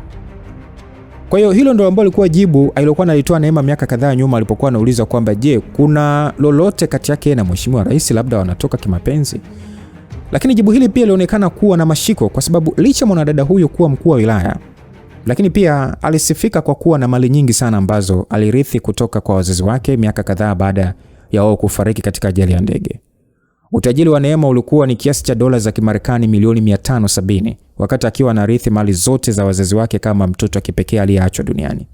Kwa hiyo hilo ndio ambalo lilikuwa jibu alilokuwa analitoa Neema miaka kadhaa nyuma alipokuwa anaulizwa kwamba je, kuna lolote kati yake na Mheshimiwa Rais, labda wanatoka kimapenzi. Lakini jibu hili pia lilionekana kuwa na mashiko kwa sababu licha mwanadada huyo kuwa mkuu wa wilaya, lakini pia alisifika kwa kuwa na mali nyingi sana ambazo alirithi kutoka kwa wazazi wake miaka kadhaa baada ya wao kufariki katika ajali ya ndege. Utajiri wa Neema ulikuwa ni kiasi cha dola za Kimarekani milioni 570 wakati akiwa anarithi mali zote za wazazi wake kama mtoto wa kipekee aliyeachwa duniani.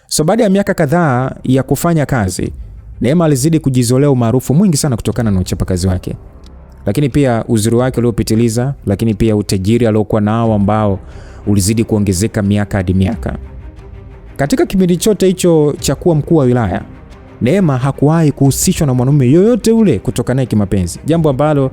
So baada ya miaka kadhaa ya kufanya kazi, Neema alizidi kujizolea umaarufu mwingi sana kutokana na uchapakazi wake. Lakini pia uzuri wake uliopitiliza, lakini pia utajiri aliokuwa nao ambao ulizidi kuongezeka miaka hadi miaka. Katika kipindi chote hicho cha kuwa mkuu wa wilaya, Neema hakuwahi kuhusishwa na mwanamume yoyote ule kutoka naye kimapenzi, jambo ambalo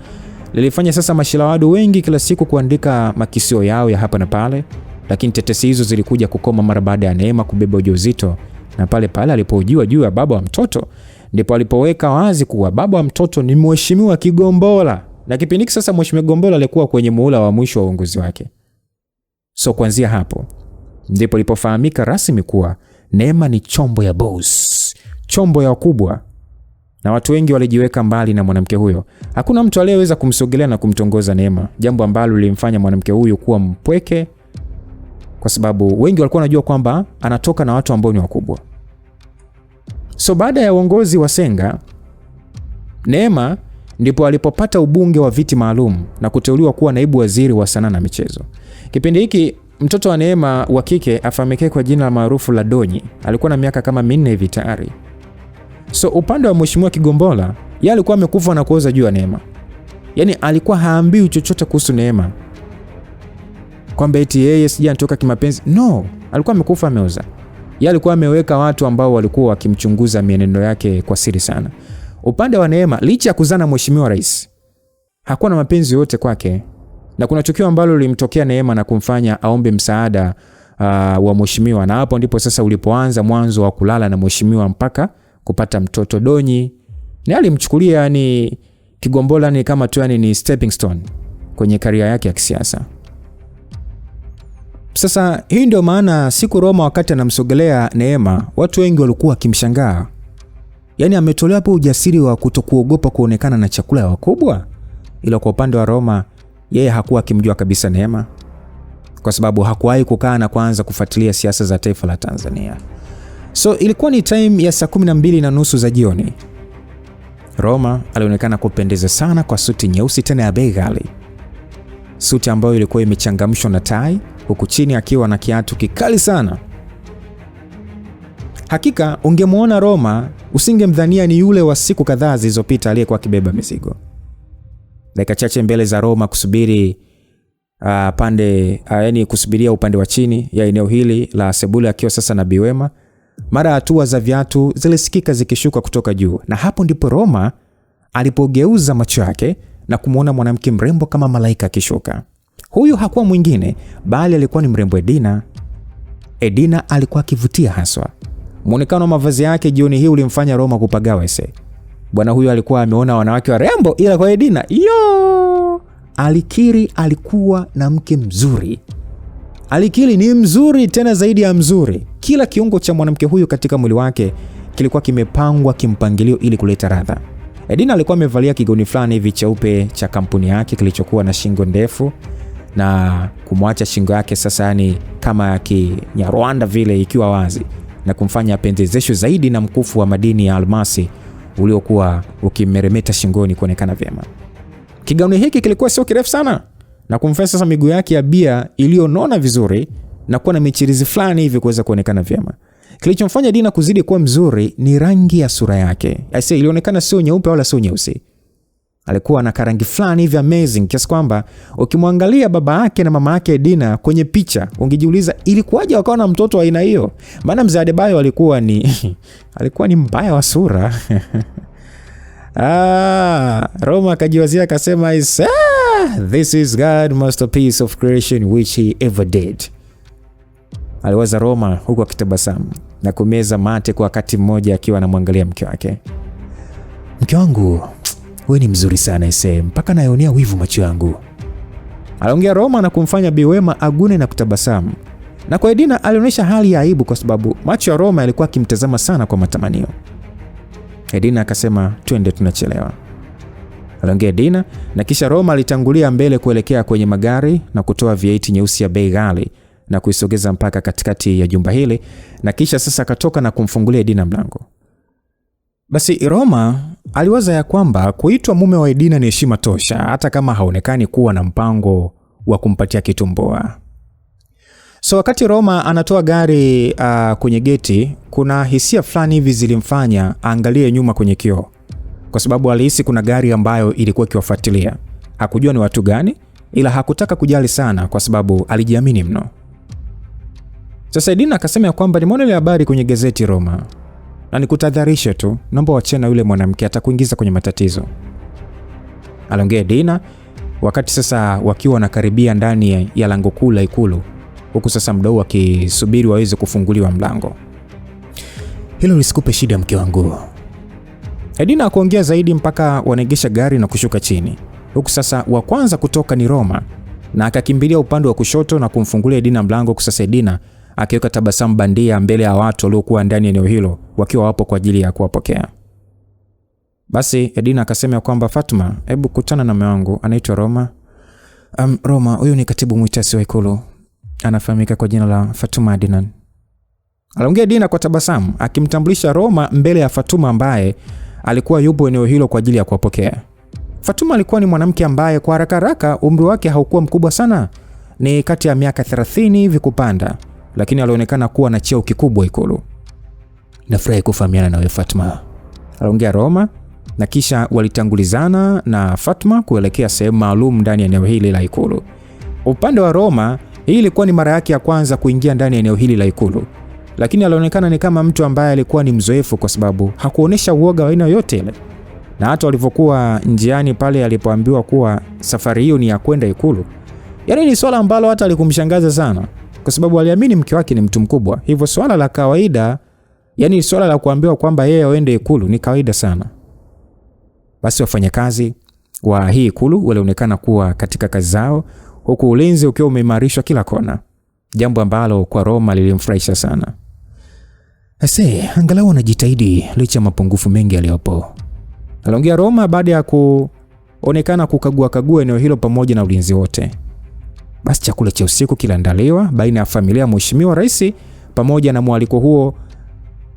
lilifanya sasa mashilawadu wengi kila siku kuandika makisio yao ya hapa na pale. Lakini tetesi hizo zilikuja kukoma mara baada ya Neema kubeba ujauzito, na pale alipohojiwa juu ya baba wa mtoto ndipo alipoweka wazi kuwa baba wa mtoto ni Mheshimiwa Kigombola, na kipindi sasa Mheshimiwa Kigombola alikuwa kwenye muhula wa mwisho wa uongozi wake. So kuanzia hapo ndipo ilipofahamika rasmi kuwa Neema ni chombo ya boss, chombo ya wakubwa, na watu wengi walijiweka mbali na mwanamke huyo. Hakuna mtu aliyeweza kumsogelea na kumtongoza Neema, jambo ambalo lilimfanya mwanamke huyo kuwa mpweke kwa sababu wengi walikuwa wanajua kwamba anatoka na watu ambao ni wakubwa. So baada ya uongozi wa Senga, Neema ndipo alipopata ubunge wa viti maalum na kuteuliwa kuwa naibu waziri wa sanaa na michezo. Kipindi hiki mtoto wa Neema wa kike afahamike kwa jina maarufu la Donyi alikuwa na miaka kama 4 hivi tayari. So upande wa Mheshimiwa Kigombola, yeye alikuwa amekufa na kuoza juu ya Neema. Yaani alikuwa haambiwi chochote kuhusu Neema, kwamba eti yeye sija anatoka kimapenzi. No, alikuwa amekufa ameoza. Yeye alikuwa ameweka watu ambao walikuwa wakimchunguza mienendo yake kwa siri sana. Upande wa Neema, licha ya kuzana Mheshimiwa Rais, hakuwa na mapenzi yote kwake. Na kuna tukio ambalo lilimtokea Neema na kumfanya aombe msaada wa mheshimiwa, na hapo ndipo sasa ulipoanza mwanzo wa kulala na mheshimiwa mpaka kupata mtoto. Donyi na alimchukulia yani Kigombola ni kama tu yani ni stepping stone kwenye career yake ya kisiasa. Sasa hii ndio maana siku Roma wakati anamsogelea Neema, watu wengi walikuwa wakimshangaa. Yaani ametolewa hapo ujasiri wa kutokuogopa kuonekana na chakula ya wakubwa. Ila kwa upande wa Roma, yeye hakuwa akimjua kabisa Neema kwa sababu hakuwahi kukaa na kuanza kufuatilia siasa za taifa la Tanzania. So ilikuwa ni time ya saa 12:30 za jioni. Roma alionekana kupendeza sana kwa suti nyeusi tena ya bei ghali. Suti ambayo ilikuwa imechangamshwa na tai, huku chini akiwa na kiatu kikali sana. Hakika ungemuona Roma usingemdhania ni yule wa siku kadhaa zilizopita aliyekuwa akibeba mizigo. Dakika chache mbele za Roma kusubiri yani kusubiria upande wa chini ya eneo hili la sebule akiwa sasa na Biwema, mara hatua za viatu zilisikika zikishuka kutoka juu, na hapo ndipo Roma alipogeuza macho yake na kumuona mwanamke mrembo kama malaika akishuka. Huyu hakuwa mwingine bali alikuwa ni mrembo Edina. Edina alikuwa akivutia haswa. Muonekano wa mavazi yake jioni hii ulimfanya Roma kupagawa ese. Bwana huyu alikuwa ameona wanawake warembo, ila kwa Edina alikiri alikuwa na mke mzuri. Alikiri ni mzuri tena zaidi ya mzuri. Kila kiungo cha mwanamke huyu katika mwili wake kilikuwa kimepangwa kimpangilio ili kuleta radha. Edina alikuwa amevalia kigauni fulani hivi cheupe cha kampuni yake kilichokuwa na shingo ndefu na kumwacha shingo yake sasa yani kama ya Kinyarwanda vile ikiwa wazi na kumfanya apendezeshwe zaidi na mkufu wa madini ya almasi uliokuwa ukimeremeta shingoni kuonekana vyema. Kigauni hiki kilikuwa sio kirefu sana na kumfanya sasa miguu yake ya bia iliyonona vizuri na kuwa na michirizi fulani hivi kuweza kuonekana vyema. Kilichomfanya Dina kuzidi kuwa mzuri ni rangi ya sura yake. Aisee, ilionekana sio nyeupe wala sio nyeusi. Alikuwa na karangi fulani hivi amazing kiasi kwamba ukimwangalia baba yake na mama yake Dina kwenye picha ungejiuliza ilikuwaje wakawa na mtoto wa aina hiyo. Maana mzee Adebayo alikuwa ni mbaya wa sura. Roma akajiwazia akasema this is God masterpiece of creation which he ever did. Aliwaza Roma huku akitabasamu na kumeza mate kwa wakati mmoja akiwa anamwangalia mke wake. Mke wangu, wewe ni mzuri sana mpaka nayaonea wivu macho yangu. Aliongea Roma na kumfanya Biwema agune na kutabasamu. Na kwa Edina alionyesha hali ya aibu kwa sababu macho ya Roma yalikuwa akimtazama sana kwa matamanio. Edina akasema twende tunachelewa. Aliongea Edina na kisha Roma alitangulia mbele kuelekea kwenye magari na kutoa V8 nyeusi ya bei ghali na kuisogeza mpaka katikati ya jumba hili na kisha sasa akatoka na kumfungulia Edina mlango. Basi Roma aliwaza ya kwamba kuitwa mume wa Edina ni heshima tosha hata kama haonekani kuwa na mpango wa kumpatia kitumboa. So wakati Roma anatoa gari kwenye geti, kuna hisia fulani hivi zilimfanya aangalie nyuma kwenye kioo. Kwa sababu alihisi kuna gari ambayo ilikuwa ikiwafuatilia. Hakujua ni watu gani, ila hakutaka kujali sana kwa sababu alijiamini mno. Sasa Edina akasema kwamba nimeona ile habari kwenye gazeti Roma. Na nikutadharisha tu, naomba uachane na yule mwanamke atakuingiza kwenye matatizo. Aliongea Edina wakati sasa wakiwa wanakaribia ndani ya lango kuu la ikulu. Huku sasa mdau akisubiri waweze kufunguliwa mlango. Hilo lisikupe shida mke wangu. Edina akaongea zaidi mpaka wanaegesha gari na kushuka chini. Huku sasa wa kwanza kutoka ni Roma na akakimbilia upande wa kushoto na kumfungulia Edina mlango. Kusasa Edina akiweka tabasamu bandia mbele ya watu waliokuwa ndani ya eneo hilo wakiwa wapo kwa ajili ya kuwapokea. Basi Edina akasema kwamba Fatuma, hebu kutana na mume wangu anaitwa Roma. Roma, huyu ni katibu mwitasi wa ikulu. Anafahamika kwa jina la Fatuma Adnan. Aliongea Edina kwa tabasamu akimtambulisha Roma mbele ya Fatuma ambaye alikuwa yupo eneo hilo kwa ajili ya kuwapokea. Fatuma alikuwa ni mwanamke ambaye kwa haraka umri wake haukuwa mkubwa sana. Ni kati ya miaka 30 hivi kupanda, lakini alionekana kuwa na cheo kikubwa ikulu. Nafurahi kufahamiana na wewe Fatuma. Aliongea Roma na kisha walitangulizana na Fatuma kuelekea sehemu maalum ndani ya eneo hili la ikulu. Upande wa Roma, hii ilikuwa ni mara yake ya kwanza kuingia ndani ya eneo hili la ikulu. Lakini alionekana ni kama mtu ambaye alikuwa ni mzoefu kwa sababu hakuonesha uoga wa aina yote ile. Na hata walivyokuwa njiani pale alipoambiwa kuwa safari hiyo ni ya kwenda ikulu. Yaani ni swala ambalo hata alikumshangaza sana kwa sababu aliamini mke wake ni mtu mkubwa. Hivyo swala la kawaida, yani swala la kuambiwa kwamba yeye aende ikulu ni kawaida sana. Basi wafanyakazi wa hii ikulu walionekana kuwa katika kazi zao huku ulinzi ukiwa umeimarishwa kila kona. Jambo ambalo kwa Roma lilimfurahisha sana. Angalau anajitahidi licha mapungufu mengi aliyopo. Aliongea Roma baada ya kuonekana kukagua eneo hilo pamoja na ulinzi wote. Basi chakula cha usiku kiliandaliwa baina ya familia ya Mheshimiwa Rais pamoja na mwaliko huo.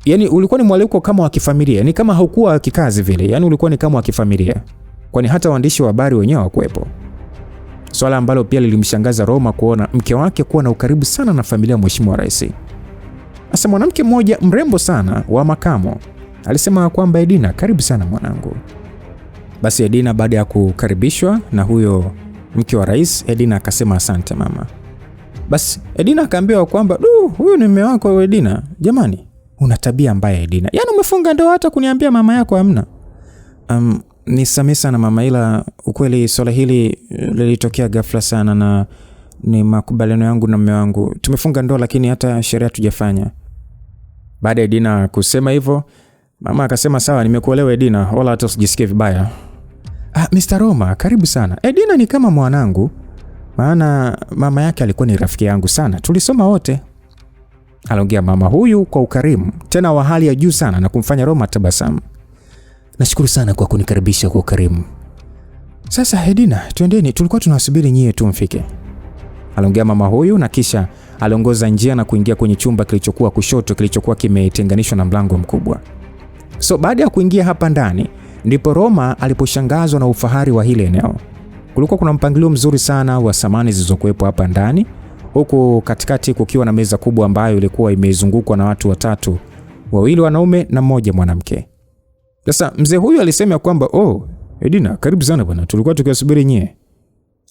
Yani ulikuwa ni mwaliko kama wa kifamilia, ni kama haukuwa kikazi vile. Yani ulikuwa ni kama wa kifamilia. Kwani hata waandishi wa habari wenyewe hawakuepo. Swala ambalo pia lilimshangaza Roma kuona mke wake kuwa na ukaribu sana na familia ya Mheshimiwa Rais. Asa mwanamke mmoja mrembo sana wa makamo alisema kwamba Edina, karibu sana mwanangu. Basi Edina baada ya kukaribishwa na huyo mke wa rais, Edina akasema asante mama. Basi Edina akaambiwa kwamba huyu ni mume wako Edina. Jamani, una tabia mbaya Edina. Yaani umefunga ndoa hata kuniambia mama yako hamna. Nisamehe sana mama, ila ukweli swala hili lilitokea ghafla sana na ni makubaliano yangu na mume wangu. Tumefunga ndoa lakini hata sherehe hatujafanya. Baada ya Edina kusema hivyo, mama akasema sawa, nimekuelewa Edina, wala hata usijisikie vibaya. Mr. Roma, karibu sana. Edina ni kama mwanangu, maana mama yake alikuwa ni rafiki yangu sana. Tulisoma wote. Aliongea mama huyu kwa ukarimu, tena wa hali ya juu sana na kumfanya Roma tabasamu. Nashukuru sana kwa kunikaribisha kwa ukarimu. Sasa Edina, twendeni, tulikuwa tunasubiri nyie tu mfike. Aliongea mama huyu na kisha aliongoza njia na kuingia kwenye chumba kilichokuwa kushoto, kilichokuwa kimetenganishwa na mlango mkubwa. So baada ya kuingia hapa ndani ndipo Roma aliposhangazwa na ufahari wa hili eneo. Kulikuwa kuna mpangilio mzuri sana wa samani zilizokuwepo hapa ndani, huku katikati kukiwa na meza kubwa ambayo ilikuwa imezungukwa na watu watatu, wawili wanaume na mmoja mwanamke. Sasa mzee huyu alisema kwamba Edina, karibu sana bwana, tulikuwa tukisubiri nyie.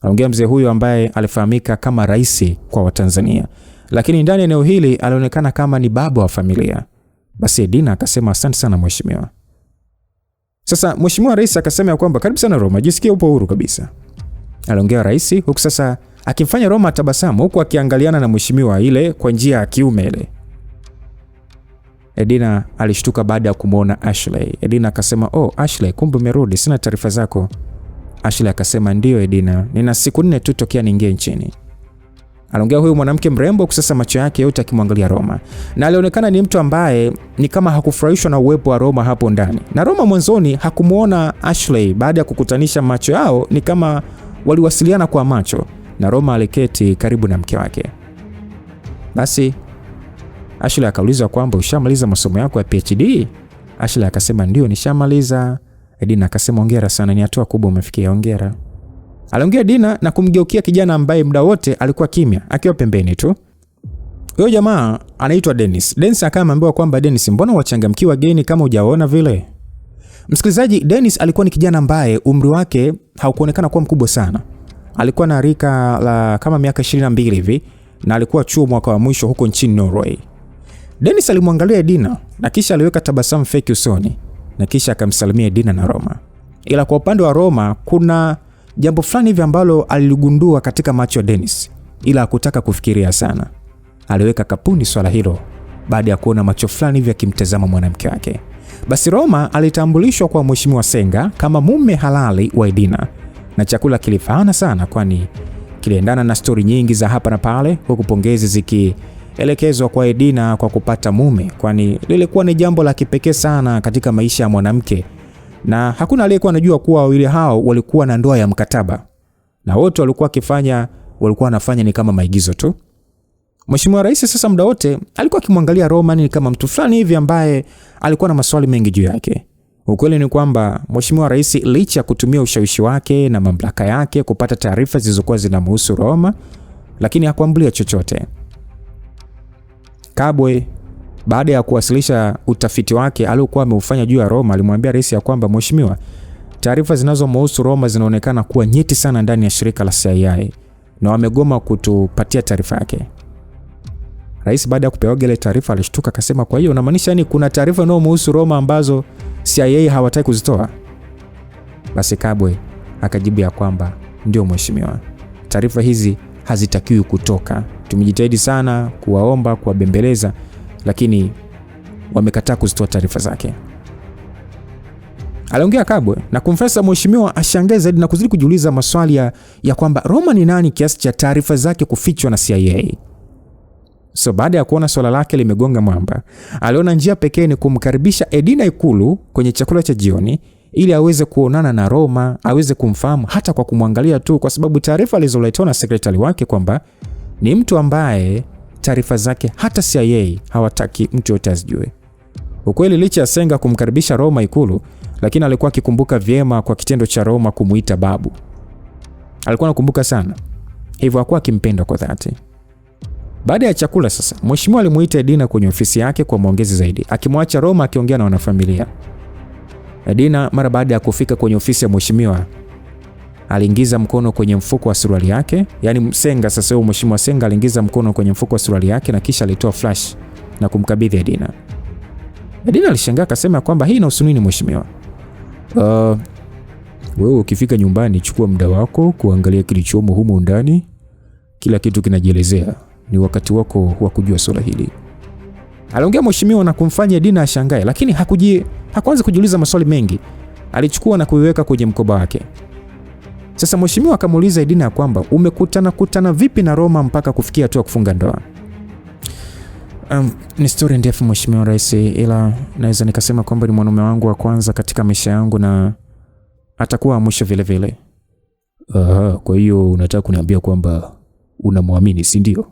Aliongea mzee huyu ambaye alifahamika kama rais kwa Watanzania, lakini ndani ya eneo hili alionekana kama ni baba wa familia. Basi Edina akasema asante sana mheshimiwa. Sasa mheshimiwa rais akasema kwamba karibu sana Roma, jisikie upo huru kabisa. Aliongea rais huku sasa akimfanya Roma tabasamu huku akiangaliana na mheshimiwa ile kwa njia ya kiume ile. Edina alishtuka baada ya kumuona Ashley. Edina akasema, Ashley, kumbe umerudi, sina taarifa zako. Ashley akasema, ndio Edina, nina siku 4 tu tokea niingie nchini. Aliongea huyu mwanamke mrembo kusasa macho yake yote akimwangalia Roma. Na alionekana ni mtu ambaye ni kama hakufurahishwa na uwepo wa Roma hapo ndani. Na Roma mwanzoni hakumuona Ashley, baada ya kukutanisha macho yao ni kama waliwasiliana kwa macho. Na Roma aliketi karibu na mke wake. Basi Ashley akauliza kwamba ushamaliza masomo yako ya PhD? Ashley akasema ndio nishamaliza. Edina akasema hongera sana, ni hatua kubwa umefikia, hongera. Aliongea Edina na kumgeukia kijana ambaye muda wote alikuwa kimya akiwa pembeni tu. Huyo jamaa anaitwa Dennis. Dennis akaambiwa kwamba Dennis, mbona wachangamkiwa geni kama hujaona vile? Msikilizaji, Dennis alikuwa ni kijana ambaye umri wake haukuonekana kuwa mkubwa sana. Alikuwa na rika la kama miaka 22 hivi na alikuwa chuo mwaka wa mwisho huko nchini Norway. Dennis alimwangalia Edina na kisha aliweka tabasamu fake usoni na kisha akamsalimia Edina na Roma. Ila kwa upande wa Roma kuna jambo fulani hivi ambalo aliligundua katika macho ya Dennis, ila hakutaka kufikiria sana. Aliweka kapuni swala hilo baada ya kuona macho fulani hivi akimtazama mwanamke wake. Basi Roma alitambulishwa kwa Mheshimiwa Senga kama mume halali wa Edina, na chakula kilifaana sana kwani kiliendana na stori nyingi za hapa na pale, huku pongezi zikielekezwa kwa Edina kwa kupata mume, kwani lilikuwa ni jambo la kipekee sana katika maisha ya mwanamke. Na hakuna aliyekuwa anajua kuwa wawili hao walikuwa na ndoa ya mkataba. Na wote walikuwa wanafanya ni kama maigizo tu. Mheshimiwa Rais sasa muda wote alikuwa akimwangalia Roma ni kama mtu fulani hivi ambaye alikuwa na maswali mengi juu yake. Ukweli ni kwamba Mheshimiwa Rais licha kutumia ushawishi wake na mamlaka yake kupata taarifa zilizokuwa zinamhusu Roma, lakini hakuambulia chochote. Kabwe baada ya kuwasilisha utafiti wake aliokuwa ameufanya juu ya Roma, alimwambia rais ya kwamba mheshimiwa, taarifa zinazomhusu Roma zinaonekana kuwa nyeti sana ndani ya shirika la CIA na wamegoma kutupatia taarifa yake. Rais baada ya kupewa ile taarifa alishtuka akasema, kwa hiyo unamaanisha ni kuna taarifa zinazomhusu Roma ambazo CIA hawataki kuzitoa? Basi Kabwe akajibu ya kwamba ndio mheshimiwa, taarifa hizi hazitakiwi kutoka. Tumejitahidi sana kuwaomba, kuwabembeleza, lakini wamekataa kuzitoa taarifa zake. Aliongea Kabwe na kumfanya mheshimiwa ashangae zaidi na kuzidi kujiuliza maswali ya kwamba Roma ni nani kiasi cha taarifa zake kufichwa na CIA. So baada ya kuona swala lake limegonga mwamba, aliona njia pekee ni kumkaribisha Edina Ikulu kwenye chakula cha jioni ili aweze kuonana na Roma, aweze kumfahamu hata kwa kumwangalia tu, kwa sababu taarifa alizoletewa na sekretari wake kwamba ni mtu ambaye taarifa zake hata CIA hawataki mtu yote azijue. Ukweli licha ya Senga kumkaribisha Roma Ikulu, lakini alikuwa akikumbuka vyema kwa kitendo cha Roma kumuita babu. Alikuwa anakumbuka sana. Hivyo hakuwa akimpenda kwa dhati. Baada ya chakula sasa, mheshimiwa alimuita Edina kwenye ofisi yake kwa maongezi zaidi, akimwacha Roma akiongea na wanafamilia. Edina mara baada ya kufika kwenye ofisi ya mheshimiwa, aliingiza mkono kwenye mfuko wa suruali yake, yani Senga sasa huyo mheshimiwa Senga aliingiza mkono kwenye mfuko wa suruali yake na kisha alitoa flash na kumkabidhi Edina. Edina alishangaa akasema kwamba hii inahusu nini mheshimiwa? Wewe ukifika nyumbani chukua muda wako kuangalia kilichomo humo ndani. Kila kitu kinajielezea. Ni wakati wako wa kujua swala hili. Aliongea mheshimiwa na kumfanya Edina ashangae, lakini hakuanza kujiuliza maswali mengi. Alichukua na kuiweka kwenye mkoba wake. Sasa mheshimiwa akamuuliza Edina kwamba umekutana vipi na Roma mpaka kufikia hatua kufunga ndoa? Ni story ndefu Mheshimiwa Rais, ila naweza nikasema kwamba ni mwanaume wangu wa kwanza katika maisha yangu na atakuwa mwisho vile vile. Kwa hiyo unataka kuniambia kwamba unamwamini, si ndio?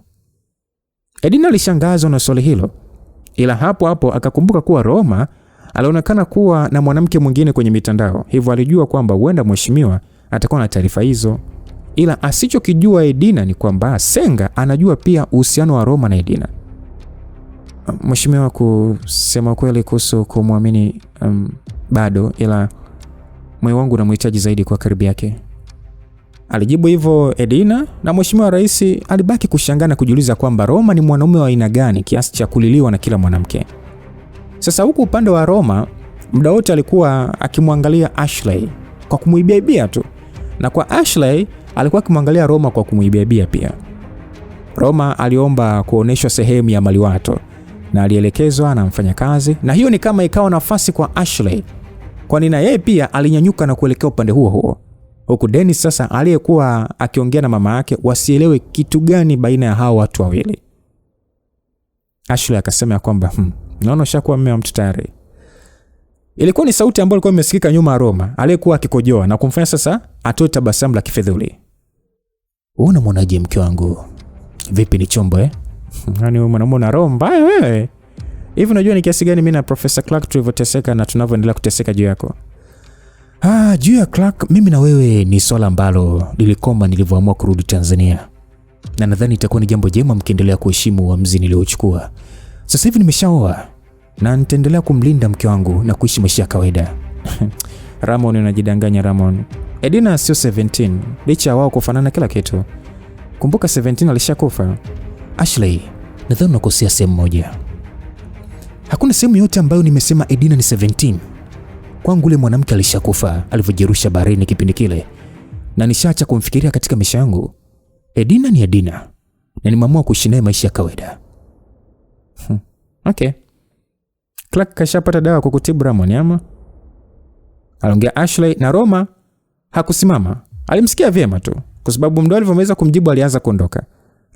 Edina alishangazwa na swali hilo, ila hapo hapo akakumbuka kuwa Roma alionekana kuwa na mwanamke mwingine kwenye mitandao, hivyo alijua kwamba huenda mheshimiwa atakuwa na taarifa hizo. Ila asichokijua Edina ni kwamba Senga anajua pia uhusiano wa Roma na Edina. Mheshimiwa, kusema kweli kuhusu kumwamini bado, ila moyo wangu unamhitaji zaidi kwa karibu yake, alijibu hivyo Edina. Na Mheshimiwa Rais alibaki kushangaa na kujiuliza kwamba Roma ni mwanaume wa aina gani kiasi cha kuliliwa na kila mwanamke. Sasa huku upande wa Roma muda wote alikuwa akimwangalia Ashley kwa kumuibiaibia tu, na kwa Ashley alikuwa akimwangalia Roma kwa kumuibiaibia pia. Roma aliomba kuoneshwa sehemu ya maliwato na alielekezwa na mfanyakazi, na hiyo ni kama ikawa nafasi kwa Ashley, kwani na yeye pia alinyanyuka na kuelekea upande huo huo, huku Dennis sasa aliyekuwa akiongea na mama yake wasielewe kitu gani baina ya hao watu wawili. Ashley akasema kwamba naona ushakuwa mume wa mtu tayari. Ilikuwa ni sauti ambayo ilikuwa imesikika nyuma ya Roma aliyekuwa akikojoa na kumfanya sasa atoe tabasamu la kifedhuli. Unamwonaje mke wangu? Vipi, ni chombo Yaani wewe mwanamume na roho mbaya wewe. Hivi unajua ni kiasi gani mimi na Professor Clark tulivyoteseka na tunavyoendelea kuteseka juu yako? Juu ya Clark, mimi na wewe ni swala ambalo lilikoma nilivyoamua kurudi Tanzania. Na nadhani itakuwa ni jambo jema mkiendelea kuheshimu uamuzi niliochukua. Sasa hivi nimeshaoa na nitaendelea kumlinda mke wangu na kuishi maisha ya kawaida. Ramon, unajidanganya Ramon. Edina sio 17, licha wao kufanana kila kitu. Kumbuka 17 alishakufa. Ashley, nadhani unakosea sehemu moja. Hakuna sehemu yote ambayo nimesema Edina ni 17. Kwangu ule mwanamke alishakufa alivyojirusha baharini kipindi kile, na nishaacha kumfikiria katika maisha yangu. Edina ni Edina na nimeamua kuishi naye maisha ya kawaida. Okay. Clark kashapata dawa kwa kutibu Ramon ama? Aliongea Ashley, na Roma hakusimama. Alimsikia vyema tu kwa sababu mdo alivyoweza kumjibu alianza kuondoka,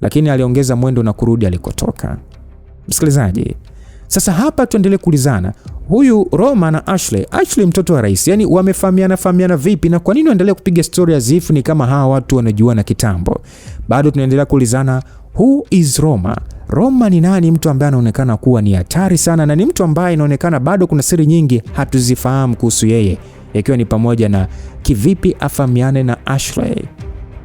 lakini aliongeza mwendo na kurudi alikotoka. Msikilizaji, sasa hapa tuendelee kuulizana, huyu Roma na Ashley mtoto wa rais, yani wamefahamiana vipi, na kwa nini waendelea kupiga story as if ni kama hawa watu wanajuana kitambo? Bado tunaendelea kuulizana, who is Roma? Roma ni nani? Mtu ambaye anaonekana kuwa ni hatari sana, na ni mtu ambaye inaonekana bado kuna siri nyingi hatuzifahamu kuhusu yeye, ikiwa ni pamoja na kivipi afahamiane na Ashley.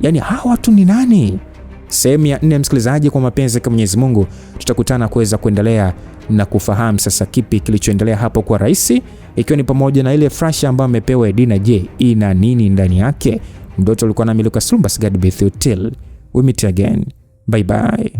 Yani hawa watu ni nani? Sehemu ya 4, msikilizaji, kwa mapenzi ya Mwenyezi Mungu tutakutana kuweza kuendelea na kufahamu sasa kipi kilichoendelea hapo kwa rais, ikiwa ni pamoja na ile flash ambayo amepewa Edina. Je, ina nini ndani yake? Mdoto ulikuwa na Lucas Lumbas. God be with you till we meet again. Bye bye.